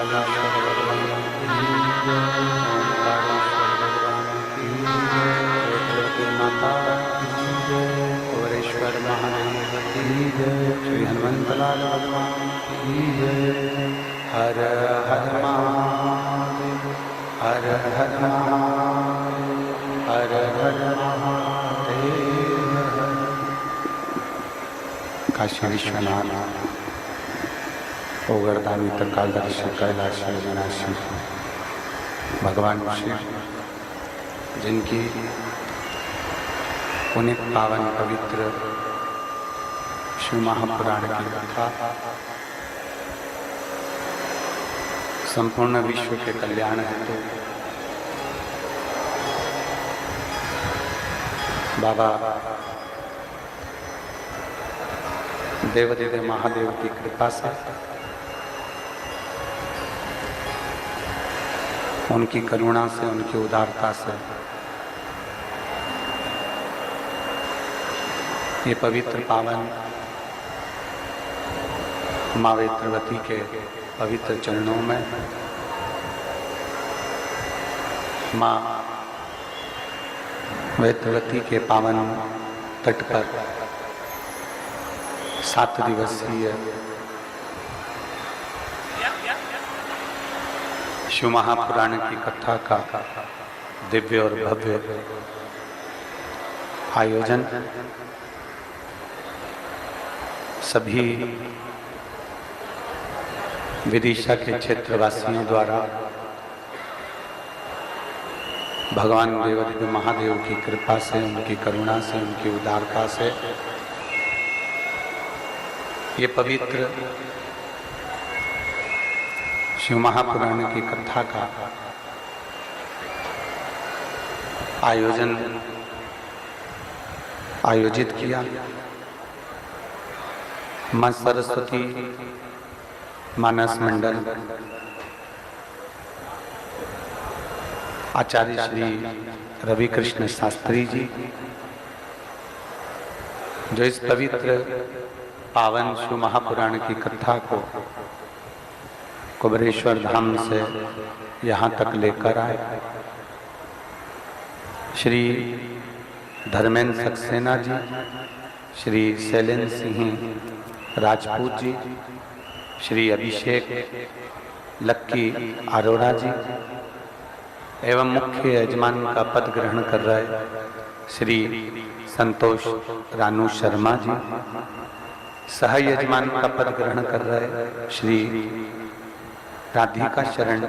ओंकारेश्वर भगवान की जय, ओंकारेश्वर भगवान की जय, तुलसी माता की जय, कुबेरेश्वर महादेव की जय, श्री हनुमंतलाल भगवान की जय। हर हर महादेव, हर हर महादेव, हर हर महादेव। काशी विश्वनाथ, ओगरदानी तकालदर्शी, कैलाशी अविनाशी भगवान शिव, जिनकी पुनित पावन पवित्र शिव महापुराण की कथा संपूर्ण विश्व के कल्याण हेतु बाबा देवदेव महादेव की कृपा से, उनकी करुणा से, उनकी उदारता से ये पवित्र पावन माँ वेत्रवती के पवित्र चरणों में माँ वेत्रवती के पावन तट पर 7 दिवसीय शिव महापुराण की कथा का दिव्य और भव्य आयोजन सभी विदिशा के क्षेत्रवासियों द्वारा भगवान देवदेव महादेव की कृपा से, उनकी करुणा से, उनकी उदारता से ये पवित्र शिव महापुराण की कथा का आयोजित किया। मां सरस्वती मानस मंडल, आचार्य श्री रवि कृष्ण शास्त्री जी, जो इस पवित्र पावन शिव महापुराण की कथा को कुबेरेश्वर धाम से यहाँ तक लेकर आए। श्री धर्मेंद्र सक्सेना जी, श्री शैलेंद्र सिंह राजपूत जी, श्री अभिषेक लक्की अरोड़ा जी एवं मुख्य यजमान का पद ग्रहण कर रहे श्री संतोष रानू शर्मा जी, सह यजमान का पद ग्रहण कर रहे श्री राधिका शरण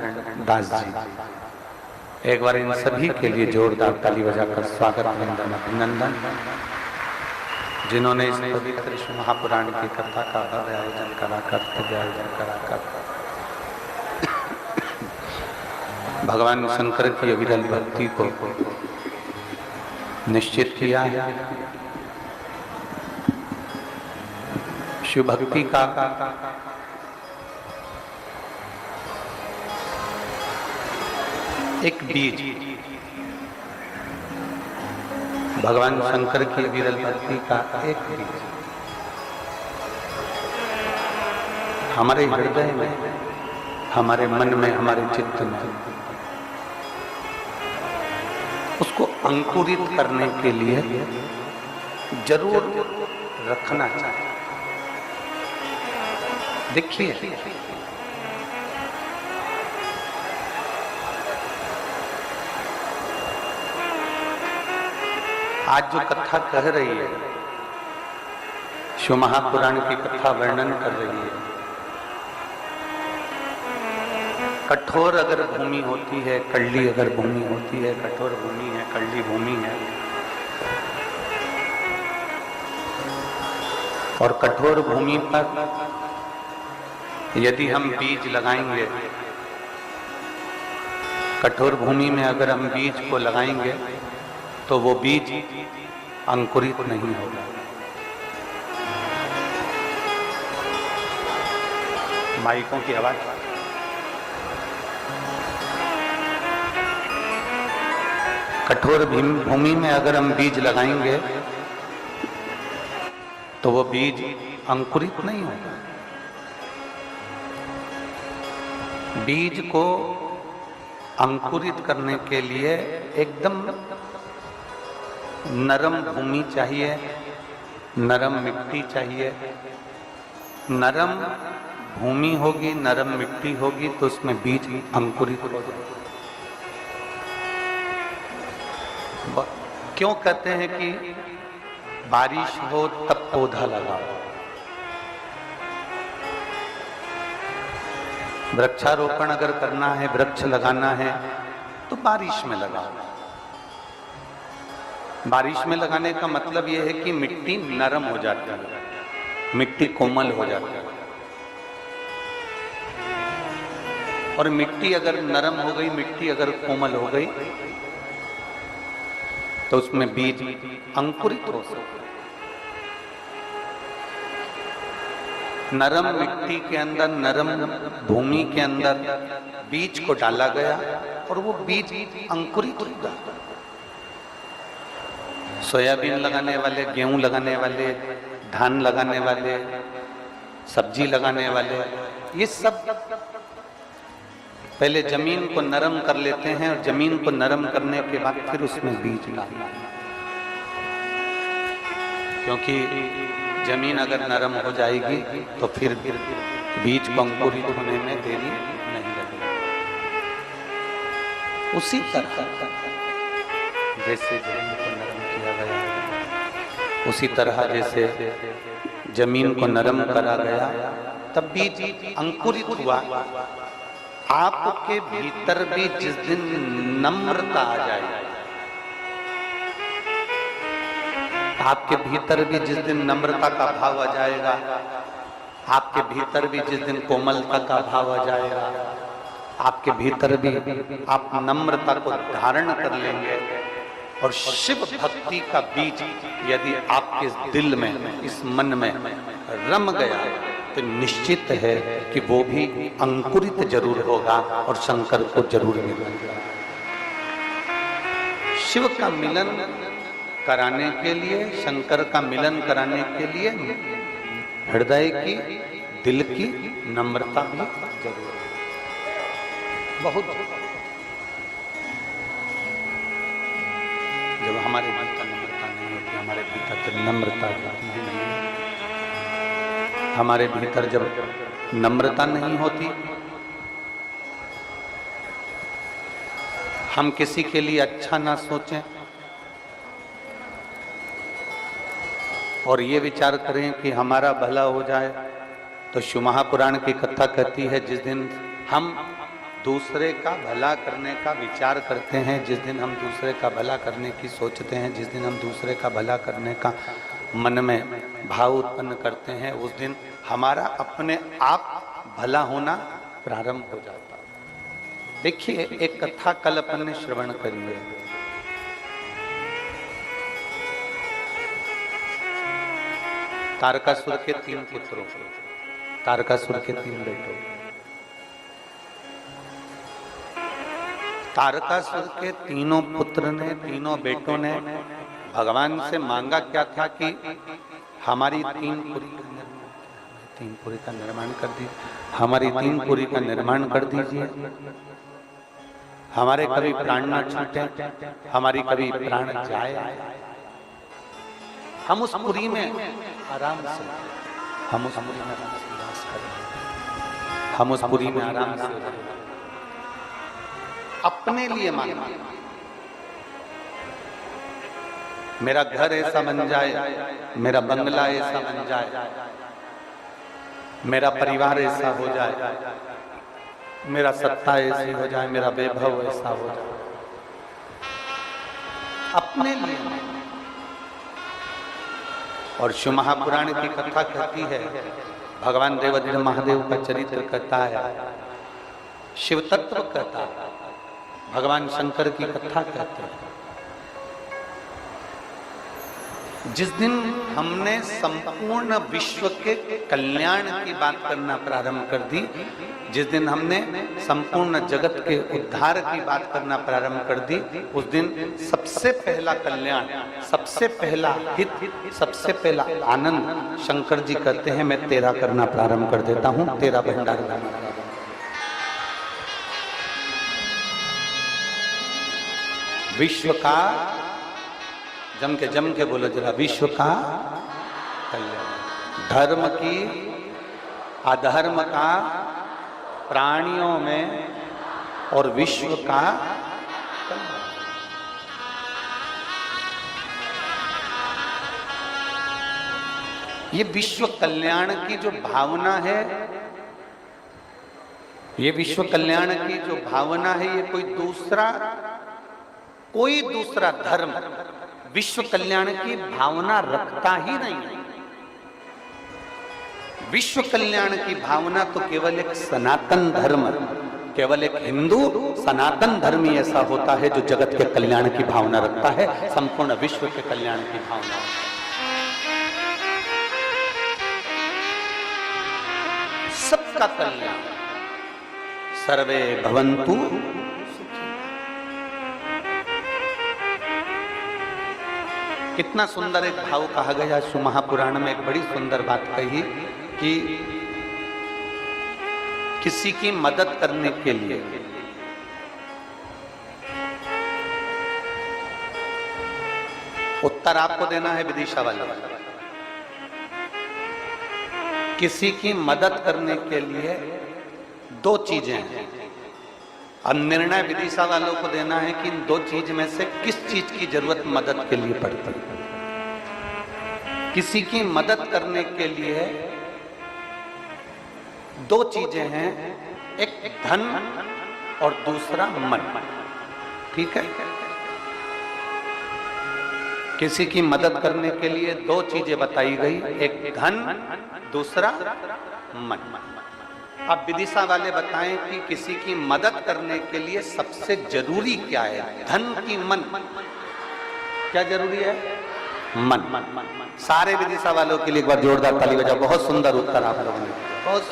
दास जी। एक बार इन सभी के लिए जोरदार ताली बजाकर स्वागत, वंदन, अभिनंदन, जिन्होंने इस पवित्र शिव महापुराण की कथा का भव्य आयोजन कराकर भगवान शंकर की अविरल भक्ति को निश्चित किया है। शिव भक्ति का एक बीज, भगवान शंकर की विरल भक्ति का एक बीज हमारे हृदय में, हमारे मन में, हमारे चित्त में उसको अंकुरित करने के लिए जरूर रखना चाहिए। देखिए, आज जो कथा कह रही है, शिव महापुराण की कथा वर्णन कर रही है, कठोर अगर भूमि होती है, कड़ली अगर भूमि होती है, कठोर भूमि है, कड़ली भूमि है, और कठोर भूमि पर यदि हम बीज लगाएंगे, कठोर भूमि में अगर हम बीज को लगाएंगे तो वो बीज अंकुरित नहीं होगा। माइकों की आवाज। कठोर भूमि में अगर हम बीज लगाएंगे तो वो बीज अंकुरित नहीं होगा। बीज को अंकुरित करने के लिए एकदम नरम भूमि चाहिए, नरम मिट्टी चाहिए। नरम भूमि होगी, नरम मिट्टी होगी तो उसमें बीज अंकुरित हो जाए। क्यों कहते हैं कि बारिश हो तब पौधा लगाओ? वृक्षारोपण अगर करना है, वृक्ष लगाना है तो बारिश में लगाओ। बारिश में लगाने का मतलब यह है कि मिट्टी नरम हो जाती है, मिट्टी कोमल हो जाती है। और मिट्टी अगर नरम हो गई, मिट्टी अगर कोमल हो गई तो उसमें बीज अंकुरित हो सकते। नरम मिट्टी के अंदर, नरम भूमि के अंदर बीज को डाला गया और वो बीज अंकुरित होगा। सोयाबीन लगाने वाले, गेहूं लगाने वाले, धान लगाने वाले, सब्जी लगाने वाले, ये सब पहले जमीन को नरम कर लेते हैं और जमीन को नरम करने के बाद फिर उसमें बीज डालते हैं। क्योंकि जमीन अगर नरम हो जाएगी तो फिर बीज को अंकुरित होने में देरी नहीं लगेगी। उसी तरह जैसे जमीन को नरम किया गया, उसी तरह जैसे जमीन को नरम करा गया तब बीज अंकुरित हुआ। आपके भीतर भी जिस दिन नम्रता आ जाएगी, आपके भीतर भी जिस दिन नम्रता का भाव आ जाएगा, आपके भीतर भी जिस दिन कोमलता का भाव आ जाएगा, आपके भीतर भी आप नम्रता को धारण कर लेंगे और शिव भक्ति का बीज यदि आपके दिल में, इस मन में रम गया तो निश्चित है कि वो भी अंकुरित जरूर होगा और शंकर को जरूर मिलेगा। शिव का मिलन कराने के लिए, शंकर का मिलन कराने के लिए हृदय की, दिल की नम्रता भी जरूर है। बहुत जब हमारे भीतर नम्रता नहीं होती, हमारे भीतर जब नम्रता नहीं, हमारे भीतर जब नम्रता नहीं होती, हम किसी के लिए अच्छा ना सोचें और ये विचार करें कि हमारा भला हो जाए, तो शिव महापुराण की कथा कहती है जिस दिन हम दूसरे का भला करने का विचार करते हैं, जिस दिन हम दूसरे का भला करने की सोचते हैं, जिस दिन हम दूसरे का भला करने का मन में भाव उत्पन्न करते हैं, उस दिन हमारा अपने आप भला होना प्रारंभ हो जाता है। देखिए, एक कथा कल अपन ने श्रवण करी है। तारकासुर के 3 पुत्रों, तारकासुर के 3 बेटों। तारकासुर के तीनों पुत्र ने, तीनों बेटों ने भगवान से मांगा क्या था कि हमारी 3 पुरी का निर्माण कर दीजिए, हमारी 3 पुरी का निर्माण कर दीजिए, हमारे कभी प्राण ना छूटे, हमारी कभी प्राण जाए, हम उस पुरी में आराम से, हम उस पुरी में वास करें, हम उस पुरी में आराम से अपने लिए मांगा। मेरा घर ऐसा बन जाए, मेरा बंगला ऐसा बन जाए, मेरा परिवार ऐसा हो जाए, मेरा सत्ता ऐसी हो जाए, मेरा वैभव ऐसा हो जाए, अपने लिए। और शिव महापुराण की कथा कहती है, भगवान देवाधिदेव महादेव का चरित्र कहता है, शिव तत्व कहता है, भगवान शंकर की कथा कहते हैं। जिस दिन हमने संपूर्ण विश्व के कल्याण की बात करना प्रारंभ कर दी, जिस दिन हमने संपूर्ण जगत के उद्धार की बात करना प्रारंभ कर दी, उस दिन सबसे पहला कल्याण, सबसे पहला हित, सबसे पहला आनंद शंकर जी कहते हैं मैं तेरा करना प्रारंभ कर देता हूं, तेरा भंडार करना। विश्व का, जम के बोलो जरा, विश्व का कल्याण, धर्म की, अधर्म का, प्राणियों में और विश्व का कल्याण। ये विश्व कल्याण की जो भावना है, ये विश्व कल्याण की जो भावना है, ये कोई दूसरा धर्म विश्व कल्याण की भावना रखता ही नहीं है। विश्व कल्याण की भावना तो केवल एक सनातन धर्म, केवल एक हिंदू सनातन धर्म ही ऐसा होता है जो जगत के कल्याण की भावना रखता है, संपूर्ण विश्व के कल्याण की भावना। सबका कल्याण, सर्वे भवन्तु। कितना सुंदर एक भाव कहा गया शिव महापुराण में, एक बड़ी सुंदर बात कही कि किसी की मदद करने के लिए उत्तर आपको देना है विदिशा वाले। किसी की मदद करने के लिए दो चीजें हैं, अब निर्णय विदिशा वालों को देना है कि इन दो चीज में से किस चीज की जरूरत मदद के लिए पड़ती है। किसी की मदद करने के लिए दो चीजें हैं, एक धन और दूसरा मन। ठीक है, किसी की मदद करने के लिए दो चीजें बताई गई, एक धन, दूसरा मन। अब विदिशा वाले बताएं कि किसी की मदद करने के लिए सबसे जरूरी क्या है, धन की मन? क्या जरूरी है? मन। सारे विदिशा वालों के लिए एक बार जोरदार ताली बजाओ, बहुत सुंदर उत्तर आप लोगों ने, बहुत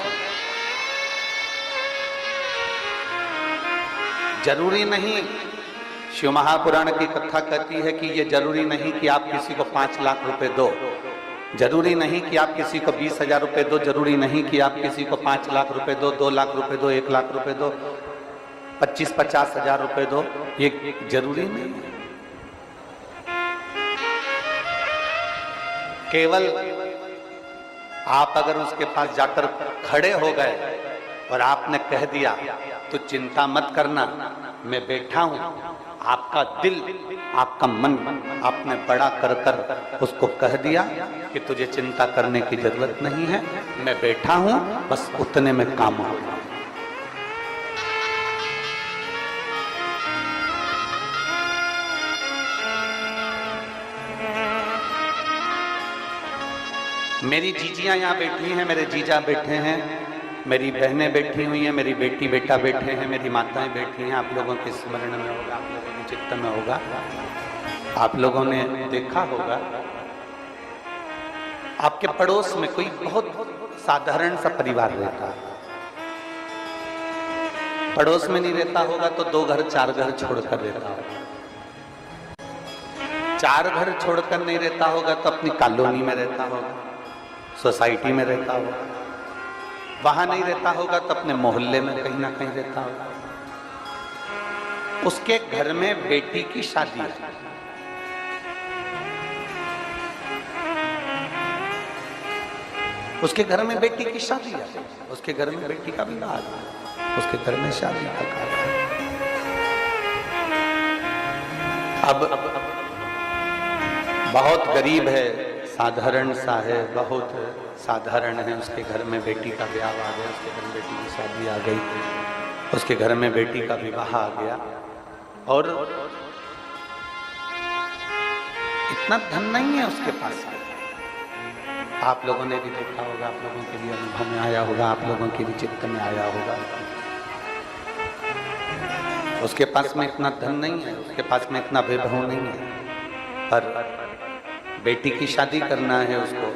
जरूरी नहीं। शिव महापुराण की कथा कहती है कि ये जरूरी नहीं कि आप किसी को 5 लाख रुपए दो, जरूरी नहीं कि आप किसी को 20,000 रुपए दो, जरूरी नहीं कि आप किसी को 5 लाख रुपए दो, 2 लाख रुपए दो, 1 लाख रुपए दो, 25-50 हजार रुपए दो, ये जरूरी नहीं है। केवल आप अगर उसके पास जाकर खड़े हो गए और आपने कह दिया तो चिंता मत करना, मैं बैठा हूं, आपका दिल, आपका मन आपने बड़ा कर कर उसको कह दिया कि तुझे चिंता करने की जरूरत नहीं है, मैं बैठा हूं, बस उतने में काम होगा। मेरी जीजियां यहाँ बैठी हैं, मेरे जीजा बैठे हैं, मेरी बहनें बैठी हुई हैं, मेरी बेटी बेटा बैठे हैं, मेरी माताएं बैठी हैं। आप लोगों के स्मरण में होगा, आप लोगों के चित्त में होगा, आप लोगों ने देखा होगा आपके पड़ोस में कोई बहुत साधारण सा परिवार रहता है। पड़ोस में नहीं रहता होगा तो 2 घर 4 घर छोड़कर रहता होगा, 4 घर छोड़कर नहीं रहता होगा तो अपनी कॉलोनी में रहता होगा, सोसाइटी में रहता होगा, वहां नहीं रहता होगा तो अपने मोहल्ले में कहीं ना कहीं रहता होगा। उसके घर में बेटी की शादी है, उसके घर में बेटी की शादी है, उसके घर में बेटी का विवाह है, उसके घर में शादी का कार्य है। अब बहुत गरीब है, साधारण सा है, बहुत साधारण है, उसके घर में बेटी का ब्याह आ गया, उसके घर में बेटी की शादी आ गई, उसके घर में बेटी का विवाह आ गया, और इतना धन नहीं है उसके पास। आप लोगों ने भी देखा होगा, आप लोगों के भी अनुभव में आया होगा, आप लोगों के भी चित्त में आया होगा, उसके पास में इतना धन नहीं है, उसके पास में इतना वैभव नहीं है, पर बेटी की शादी करना है उसको।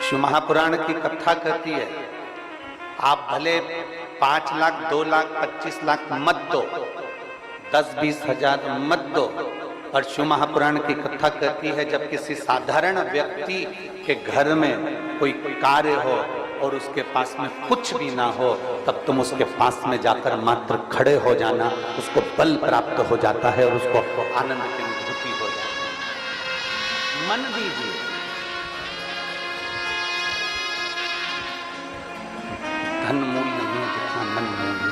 शिव महापुराण की कथा कहती है, आप भले 5 लाख, 2 लाख, 25 लाख मत दो, 10-20 हजार मत दो, और शिव महापुराण की कथा कहती है जब किसी साधारण व्यक्ति के घर में कोई कार्य हो और उसके पास में कुछ भी ना हो, तब तुम उसके पास में जाकर मात्र खड़े हो जाना, उसको बल प्राप्त हो जाता है और उसको आनंद की अनुभूति हो जाती है। मन दीजिए, धन मूल नहीं है जितना मन मूल है।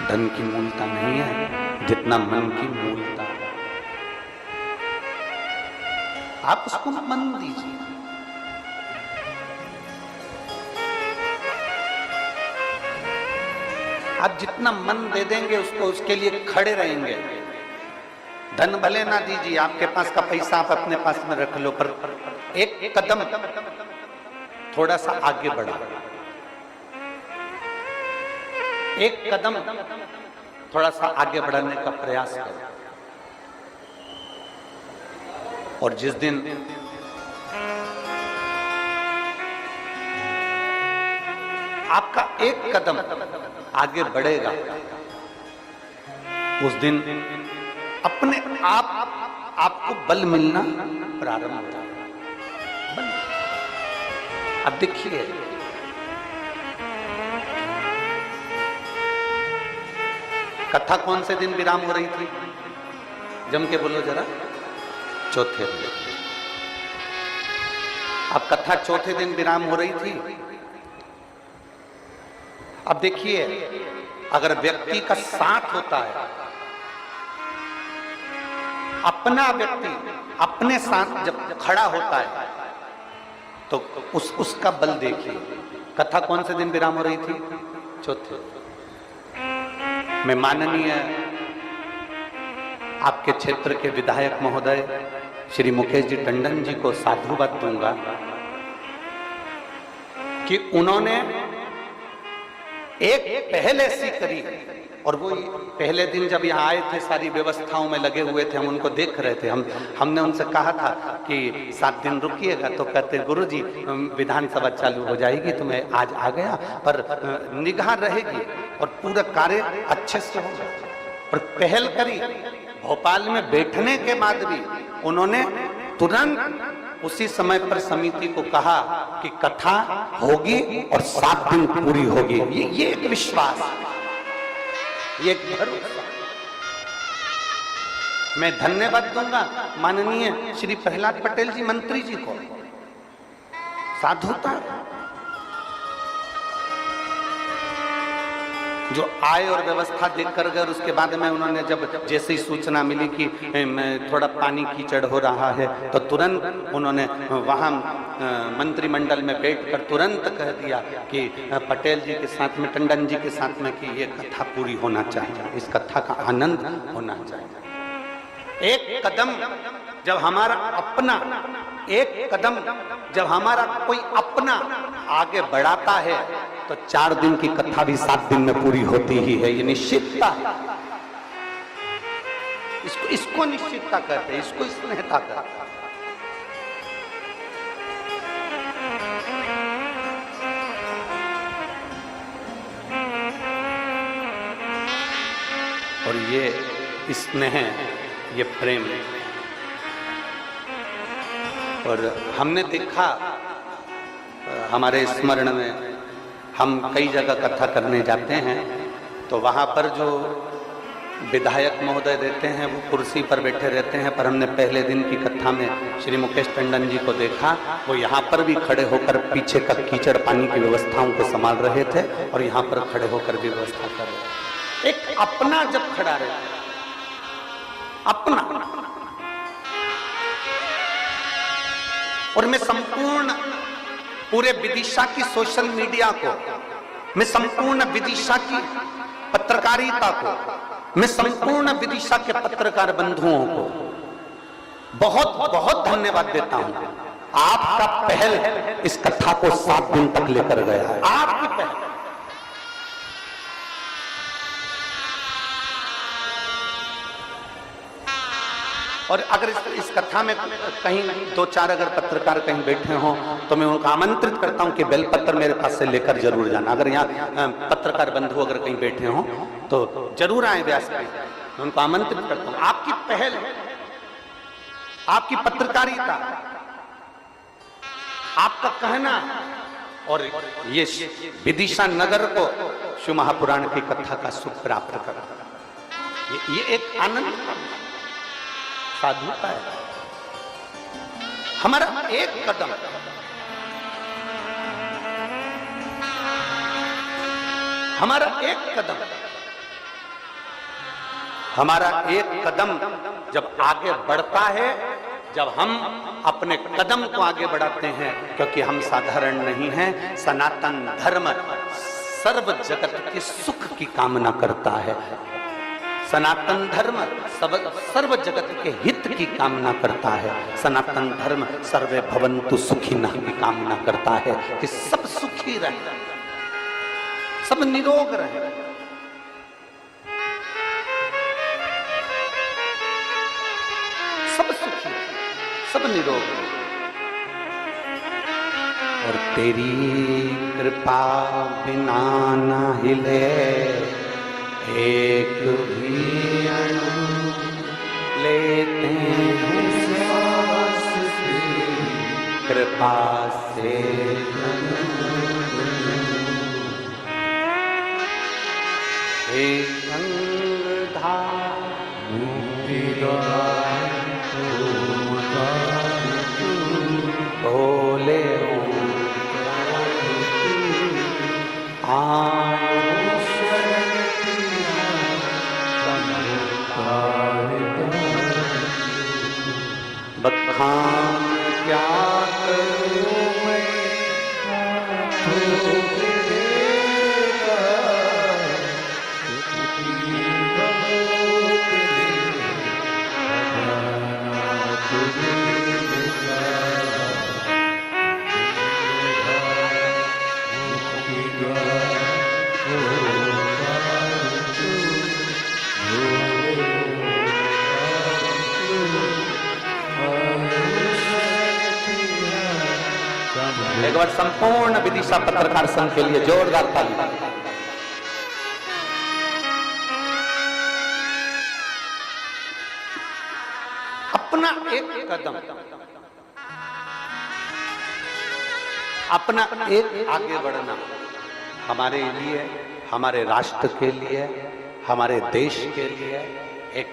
धन की मूलता नहीं है जितना मन की मूलता है। आप उसको मन दीजिए। आप जितना मन दे देंगे उसको, उसके लिए खड़े रहेंगे। धन भले ना दीजिए, आपके पास का पैसा आप अपने पास में रख लो, पर एक कदम थोड़ा सा आगे बढ़ा, एक कदम थोड़ा सा आगे बढ़ाने का प्रयास करो। और जिस दिन आपका एक कदम आगे बढ़ेगा, उस दिन अपने आप आपको बल मिलना प्रारंभ हो जाएगा। अब देखिए, कथा कौन से दिन विराम हो रही थी? जम के बोलो जरा। चौथे दिन। अब कथा चौथे दिन विराम हो रही थी। अब देखिए, अगर व्यक्ति का साथ होता है, अपना व्यक्ति अपने साथ जब खड़ा होता है, तो उसका बल देखिए। कथा कौन से दिन विराम हो रही थी? चौथे। मैं माननीय आपके क्षेत्र के विधायक महोदय श्री मुकेश जी टंडन जी को साधुवाद दूंगा कि उन्होंने एक पहल ऐसी करी, और वो पहले दिन जब यहाँ आए थे सारी व्यवस्थाओं में लगे हुए थे, हम उनको देख रहे थे। हमने उनसे कहा था कि 7 दिन रुकिएगा, तो कहते गुरुजी विधानसभा चालू हो जाएगी, तो मैं आज आ गया, पर निगाह रहेगी और पूरा कार्य अच्छे से होगा। और पहल करी, भोपाल में बैठने के बाद भी उन्होंने तुरंत उसी समय पर समिति को कहा कि कथा होगी और 7 दिन पूरी होगी। ये एक विश्वास, ये एक भरोसा। मैं धन्यवाद दूंगा माननीय श्री प्रहलाद पटेल जी मंत्री जी को। साधुता जो आए और व्यवस्था देखकर गए, उसके बाद में उन्होंने जब जैसे ही सूचना मिली कि थोड़ा पानी कीचड़ हो रहा है, तो तुरंत उन्होंने वहां मंत्रिमंडल में बैठकर तुरंत कह दिया कि पटेल जी के साथ में, टंडन जी के साथ में, कि ये कथा पूरी होना चाहिए, इस कथा का आनंद होना चाहिए। एक कदम जब हमारा अपना, एक कदम जब हमारा कोई अपना आगे बढ़ाता है, तो 4 दिन की कथा भी 7 दिन में पूरी होती ही है। ये निश्चितता है, इसको निश्चितता कहते हैं, इसको स्नेहता कहते हैं। और ये स्नेह, ये प्रेम, और हमने देखा हमारे स्मरण में, हम कई जगह कथा करने जाते हैं, तो वहाँ पर जो विधायक महोदय रहते हैं वो कुर्सी पर बैठे रहते हैं, पर हमने पहले दिन की कथा में श्री मुकेश टंडन जी को देखा, वो यहाँ पर भी खड़े होकर पीछे का कीचड़ पानी की व्यवस्थाओं को संभाल रहे थे और यहाँ पर खड़े होकर भी व्यवस्था कर रहे थे। एक अपना जब खड़ा रहता है, अपना। और मैं संपूर्ण पूरे विदिशा की सोशल मीडिया को, मैं संपूर्ण विदिशा की पत्रकारिता को, मैं संपूर्ण विदिशा के पत्रकार बंधुओं को बहुत बहुत धन्यवाद देता हूं। आपका पहल इस कथा को 7 दिन तक लेकर गया है, आपकी पहल। और अगर इस कथा में कहीं 2-4 अगर पत्रकार कहीं बैठे हों, तो मैं उनको आमंत्रित करता हूं कि बेलपत्र मेरे पास से लेकर जरूर जाना। अगर यहाँ पत्रकार बंधु अगर कहीं बैठे हों तो जरूर आए व्यासपीठ, मैं उनको आमंत्रित करता हूं। आपकी पहल, आपकी पत्रकारिता, आपका कहना और ये विदिशा नगर को शिव महापुराण की कथा का सुख प्राप्त करा, ये एक आनंद साधुता है। हमारा एक कदम, हमारा एक कदम, हमारा एक कदम जब आगे बढ़ता है, जब हम अपने कदम को आगे बढ़ाते हैं, क्योंकि हम साधारण नहीं हैं। सनातन धर्म सर्व जगत के सुख की कामना करता है। सनातन धर्म सर्व जगत के हित की कामना करता है। सनातन धर्म सर्वे भवन्तु सुखिनः की कामना करता है कि सब सुखी रहे, सब निरोग रहे। सब सुखी, सब निरोग। और तेरी कृपा बिना न हिले एक भी अणु, लेते हैं श्वास तेरी कृपा से। हे गंगाधार मुक्तिदाता बोले बखान क्या करूं मैं, एक बार संपूर्ण विदिशा पत्रकार संघ के लिए जोरदार ताली। अपना एक कदम, अपना एक आगे बढ़ना हमारे लिए, हमारे राष्ट्र के लिए, हमारे देश के लिए एक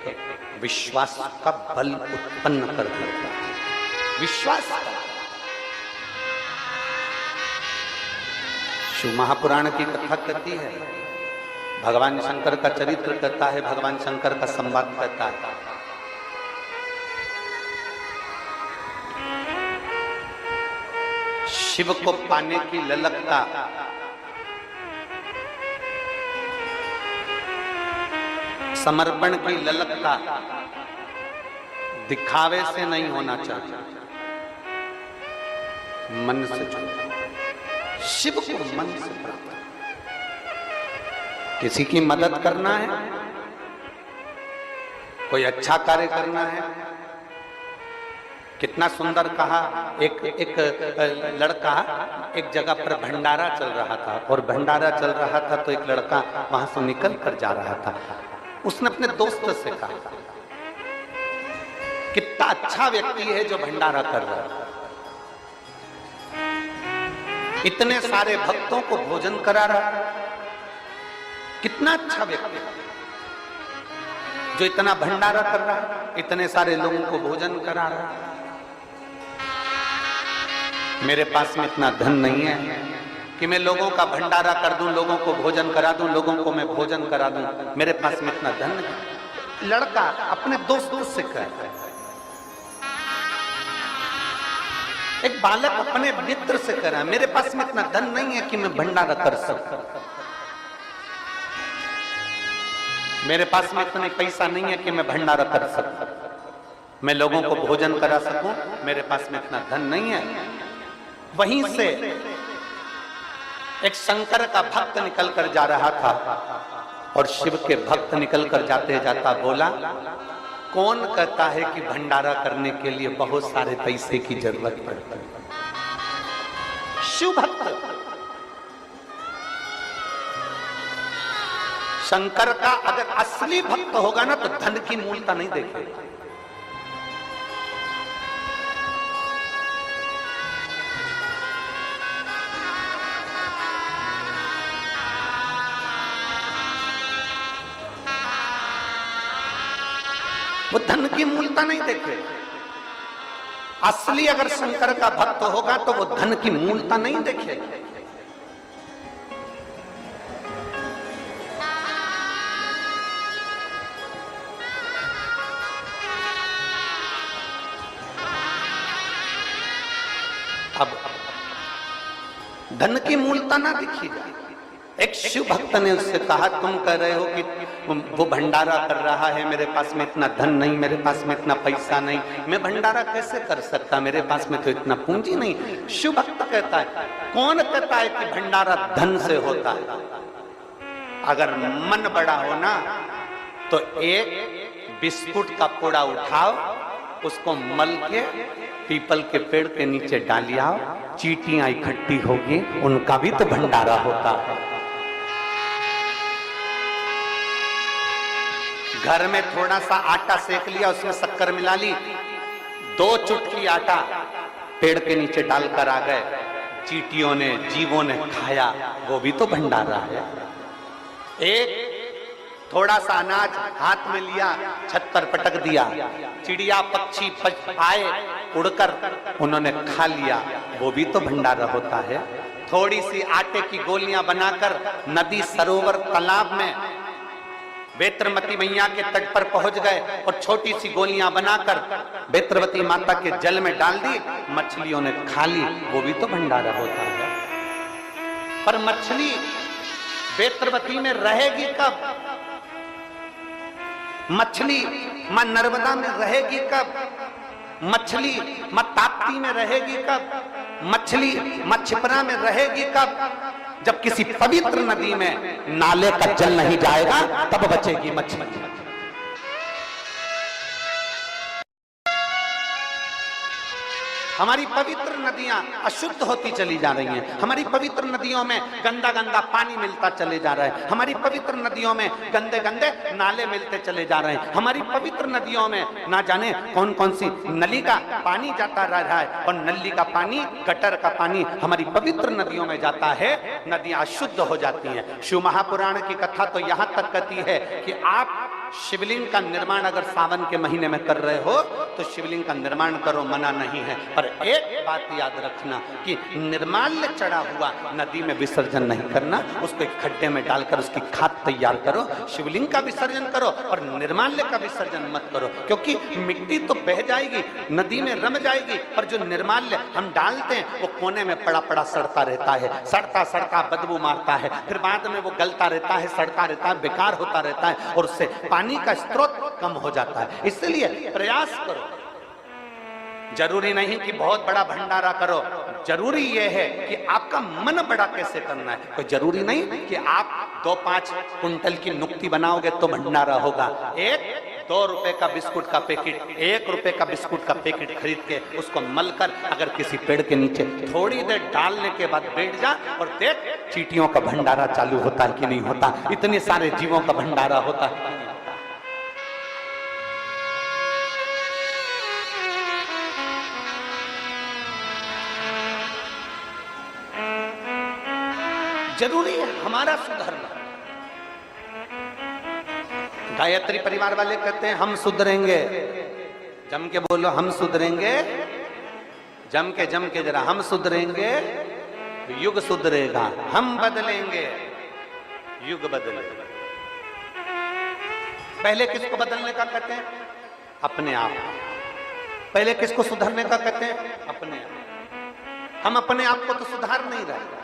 विश्वास का बल उत्पन्न कर देता है। विश्वास का। शिव महापुराण की कथा कहती है, भगवान शंकर का चरित्र कहता है, भगवान शंकर का संवाद कहता है। शिव को पाने की ललकता समर्पण की ललकता दिखावे से नहीं होना चाहिए, मन से जुड़ा। शिव को मन से प्राप्त। किसी की मदद करना है, कोई अच्छा कार्य करना है। कितना सुंदर कहा, एक लड़का एक जगह पर भंडारा चल रहा था, और भंडारा चल रहा था तो एक लड़का वहां से निकल कर जा रहा था। उसने अपने दोस्त से कहा, कितना अच्छा व्यक्ति है जो भंडारा कर रहा है, इतने सारे भक्तों को भोजन करा रहा है। कितना अच्छा व्यक्ति जो इतना भंडारा कर रहा है, इतने सारे लोगों को भोजन करा रहा है। मेरे पास में इतना धन नहीं है कि मैं लोगों का भंडारा कर दूं, लोगों को भोजन करा दूं, लोगों को मैं भोजन करा दूं। मेरे पास में इतना धन नहीं। लड़का अपने दोस्तों से कहता है, एक बालक अपने मित्र से कह रहा है, मेरे पास में इतना धन नहीं है कि मैं भंडारा कर सकूं, मेरे पास में इतना पैसा नहीं है कि मैं भंडारा कर सकूं, मैं लोगों को भोजन करा सकूं, मेरे पास में इतना धन नहीं है। वहीं से एक शंकर का भक्त निकल कर जा रहा था, और शिव के भक्त निकल कर जाते जाता बोला, कौन कहता है कि भंडारा करने के लिए बहुत सारे पैसे की जरूरत पड़ती है। शिव भक्त शंकर का अगर असली भक्त होगा ना, तो धन की मूलता नहीं देखेगा। वो धन की मूलता नहीं देखे। असली अगर शंकर का भक्त होगा तो वो धन की मूलता नहीं देखेगा। अब धन की मूलता ना दिखी जाए। एक शिव भक्त ने उससे कहा, तुम कह रहे हो कि वो भंडारा कर रहा है, मेरे पास में इतना धन नहीं, मेरे पास में इतना पैसा नहीं, मैं भंडारा कैसे कर सकता, मेरे पास में तो इतना पूंजी नहीं। शिव भक्त कहता है, कौन कहता है कि भंडारा धन से होता है? अगर मन बड़ा हो ना तो एक बिस्कुट का पोड़ा उठाओ, उसको मल के पीपल के पेड़ के नीचे डालिया, चींटियां इकट्ठी होगी, उनका भी तो भंडारा होता है। घर में थोड़ा सा आटा सेक लिया, उसमें शक्कर मिला ली, 2 चुटकी आटा पेड़ के नीचे डालकर आ गए, चींटियों ने, जीवों ने खाया, वो भी तो भंडारा है। एक थोड़ा सा अनाज हाथ में लिया, छत पर पटक दिया, चिड़िया पक्षी आए उड़कर उन्होंने खा लिया, वो भी तो भंडारा होता है। थोड़ी सी आटे की गोलियां बनाकर नदी, सरोवर, तालाब में बेत्रवती मैया के तट पर पहुंच गए और छोटी सी गोलियां बनाकर बेत्रवती माता के जल में डाल दी, मछलियों ने खा ली, वो भी तो भंडारा होता है। पर मछली बेत्रवती में रहेगी कब? मछली मां नर्मदा में रहेगी कब? मछली मां ताप्ती में रहेगी कब? मछली मां छिपरा में रहेगी कब? जब किसी पवित्र नदी में नाले का जल नहीं जाएगा तब बचेगी मछली। हमारी पवित्र नदियां अशुद्ध होती चली जा रही हैं, हमारी पवित्र नदियों में गंदा गंदा पानी मिलता चले जा रहा है, हमारी पवित्र नदियों में गंदे गंदे नाले मिलते चले जा रहे हैं, हमारी पवित्र नदियों में ना जाने कौन कौन सी नली का पानी जाता रहा है, और नली का पानी, गटर का पानी हमारी पवित्र नदियों में जाता है, नदियां अशुद्ध हो जाती हैं। शिव महापुराण की कथा तो यहां तक कहती है कि आप शिवलिंग का निर्माण अगर सावन के महीने में कर रहे हो तो शिवलिंग का निर्माण करो, मना नहीं है, पर एक बात याद रखना कि निर्माल्य चढ़ा हुआ नदी में विसर्जन नहीं करना, उसको एक खड्डे में डालकर उसकी खाद तैयार करो, शिवलिंग का विसर्जन करो और निर्माल्य का विसर्जन मत करो, क्योंकि मिट्टी तो बह जाएगी, नदी में रम जाएगी, पर जो निर्माल्य हम डालते हैं वो कोने में पड़ा पड़ा सड़ता रहता है, सड़ता सड़ता बदबू मारता है, फिर बाद में वो गलता रहता है, सड़ता रहता है, बेकार होता रहता है और उससे पानी का स्रोत कम हो जाता है। इसलिए प्रयास करो, जरूरी नहीं कि बहुत बड़ा भंडारा करो, जरूरी यह है कि आपका मन बड़ा कैसे करना है। कोई जरूरी नहीं कि आप 2-5 कुंटल की नुक्ति बनाओगे तो भंडारा होगा। 1-2 रुपए का बिस्कुट का पैकेट, 1 रुपए का बिस्कुट का पैकेट खरीद के उसको मलकर अगर किसी पेड़ के नीचे थोड़ी देर डालने के बाद बैठ जा और देख चींटियों का भंडारा चालू होता है कि नहीं होता, इतने सारे जीवों का भंडारा होता है। जरूरी है हमारा सुधरना। गायत्री परिवार वाले कहते हैं हम सुधरेंगे, जम के बोलो हम सुधरेंगे, जम के जरा हम सुधरेंगे, युग सुधरेगा, हम बदलेंगे, युग बदलेगा। पहले किसको बदलने का कहते हैं? अपने आप। पहले किसको सुधरने का कहते हैं? अपने आप। हम अपने आप को तो सुधार नहीं रहे।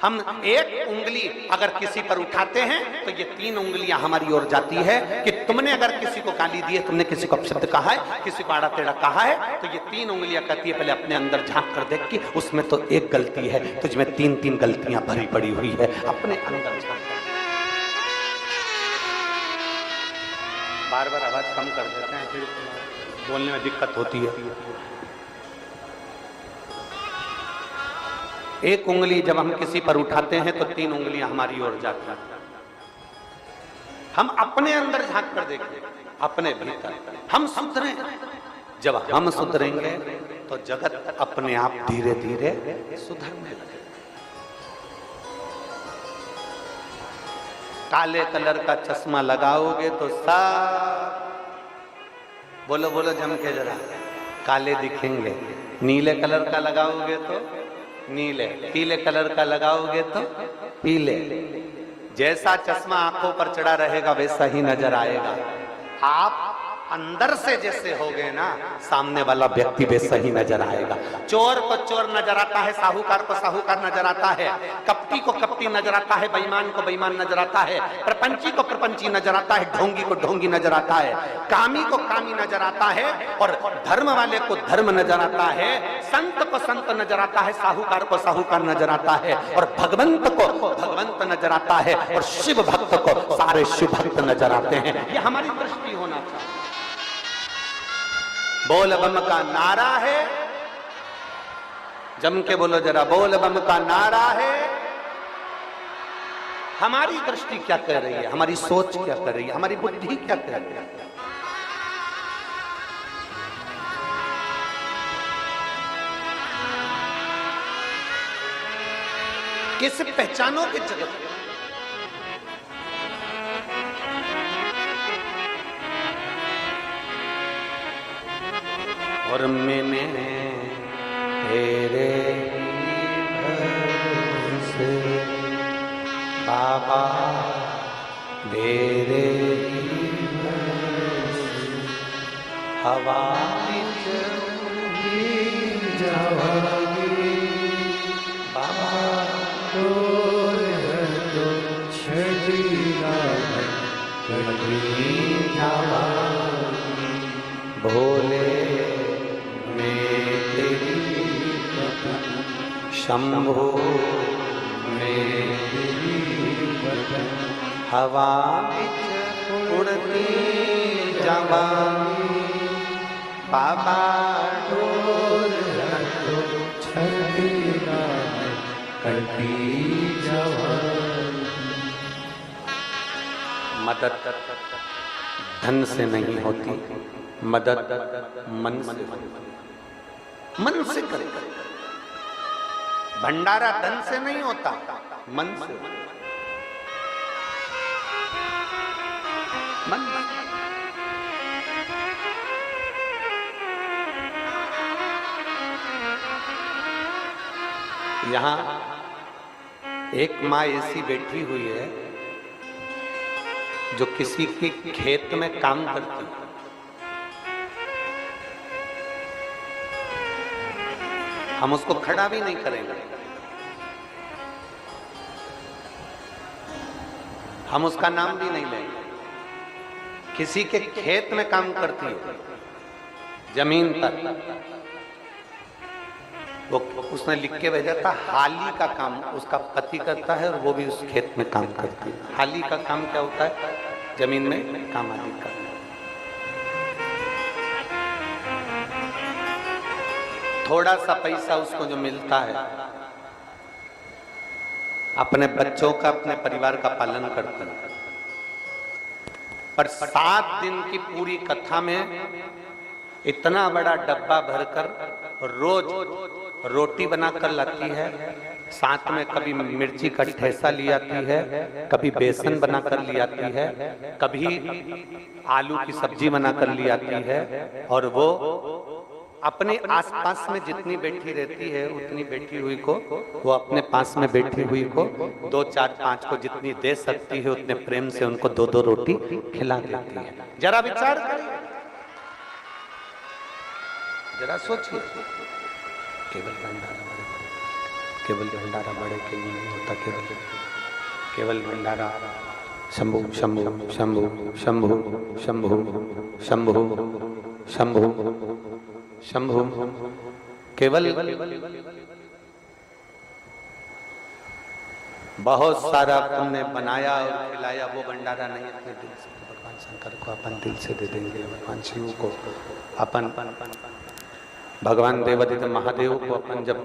हम एक उंगली अगर किसी पर उठाते हैं तो ये 3 उंगलियां हमारी ओर जाती है कि तुमने अगर किसी को गाली दी है, तुमने किसी को अपशब्द कहा है, किसी को आड़ा टेढ़ा कहा है, तो ये 3 उंगलियां कहती है पहले अपने अंदर झांक कर देख कि उसमें तो एक गलती है, तुझमें 3-3 गलतियां भरी पड़ी हुई है, अपने अंदर झांक कर। बार बार आवाज कम कर देते हैं, फिर बोलने में दिक्कत होती है। एक उंगली जब हम किसी पर उठाते हैं तो 3 उंगलियां हमारी ओर जाती हैं। हम अपने अंदर झांक कर देखें, अपने भीतर हम सुधरें। जब हम सुधरेंगे तो जगत अपने आप धीरे धीरे सुधरने लगे। काले कलर का चश्मा लगाओगे तो सब बोलो बोलो जम के जरा, काले दिखेंगे। नीले कलर का लगाओगे तो नीले, पीले कलर का लगाओगे तो पीले। जैसा चश्मा आंखों पर चढ़ा रहेगा वैसा ही नजर आएगा। आप अंदर से जैसे हो गए ना, सामने वाला व्यक्ति वैसा ही नजर आएगा। चोर को चोर नजर आता है, साहूकार को साहूकार नजर आता है, कपटी को कपटी नजर आता है, बेईमान को बेईमान नजर आता है, प्रपंची को प्रपंची नजर आता है, ढोंगी को ढोंगी नजर आता है, कामी को कामी नजर आता है, और धर्म वाले को धर्म नजर आता है, संत को संत नजर आता है, साहूकार को साहूकार नजर आता है, और भगवंत को भगवंत नजर आता है, और शिव भक्त को सारे शिव भक्त नजर आते हैं। ये हमारी दृष्टि होना चाहिए। बोल बम का नारा है, जम के बोलो जरा, बोल बम का नारा है। हमारी दृष्टि क्या कह रही है, हमारी सोच क्या कर रही है, हमारी बुद्धि क्या कह रही है। कैसे पहचानोगे जगत को? और मैंने तेरे भरोसे बाबा, तेरे भरोसे हवा जावागी बाबा, तो छड़ीला भोले शंभो में हवा उड़ती जवानी बाबा, मदद धन से नहीं होती, मदद मन से, मन से करे। भंडारा धन से नहीं होता, मन से, मन। यहां एक माँ ऐसी बैठी हुई है जो किसी के खेत में काम करती है। हम उसको खड़ा भी नहीं करेंगे, हम उसका नाम भी नहीं लेंगे। किसी के खेत में काम करती है, जमीन पर। वो उसने लिख के भेजा था, हाली का काम उसका पति करता है और वो भी उस खेत में काम करती है। हाली का काम क्या होता है? जमीन में काम आदि करना। थोड़ा सा पैसा उसको जो मिलता है, अपने बच्चों का, अपने परिवार का पालन करता है। पर 7 दिन की पूरी कथा में इतना बड़ा डब्बा भरकर रोज रोटी बनाकर लाती है, साथ में कभी मिर्ची का ठेसा ले आती है, कभी बेसन बनाकर ले आती है, कभी आलू की सब्जी बनाकर ले आती है, और वो अपने आसपास में जितनी बैठी रहती है उतनी बैठी हुई को, वो अपने पास में बैठी हुई को 2, 4, 5 को जितनी दे सकती है उतने प्रेम से उनको 2-2 रोटी खिला देती है। जरा विचार करिए, जरा सोचिए। केवल भंडारा बड़े के लिए नहीं होता, केवल भंडारा शंभु शंभु शंभु शंभु शंभु शंभु शंभु शंभु, केवल बहुत सारा तुमने बनाया और खिलाया, वो भंडारा नहीं अपने दिल से। भगवान शंकर को अपन दिल से दे देंगे, भगवान शिव को अपन, भगवान देवादित्य महादेव को अपन जब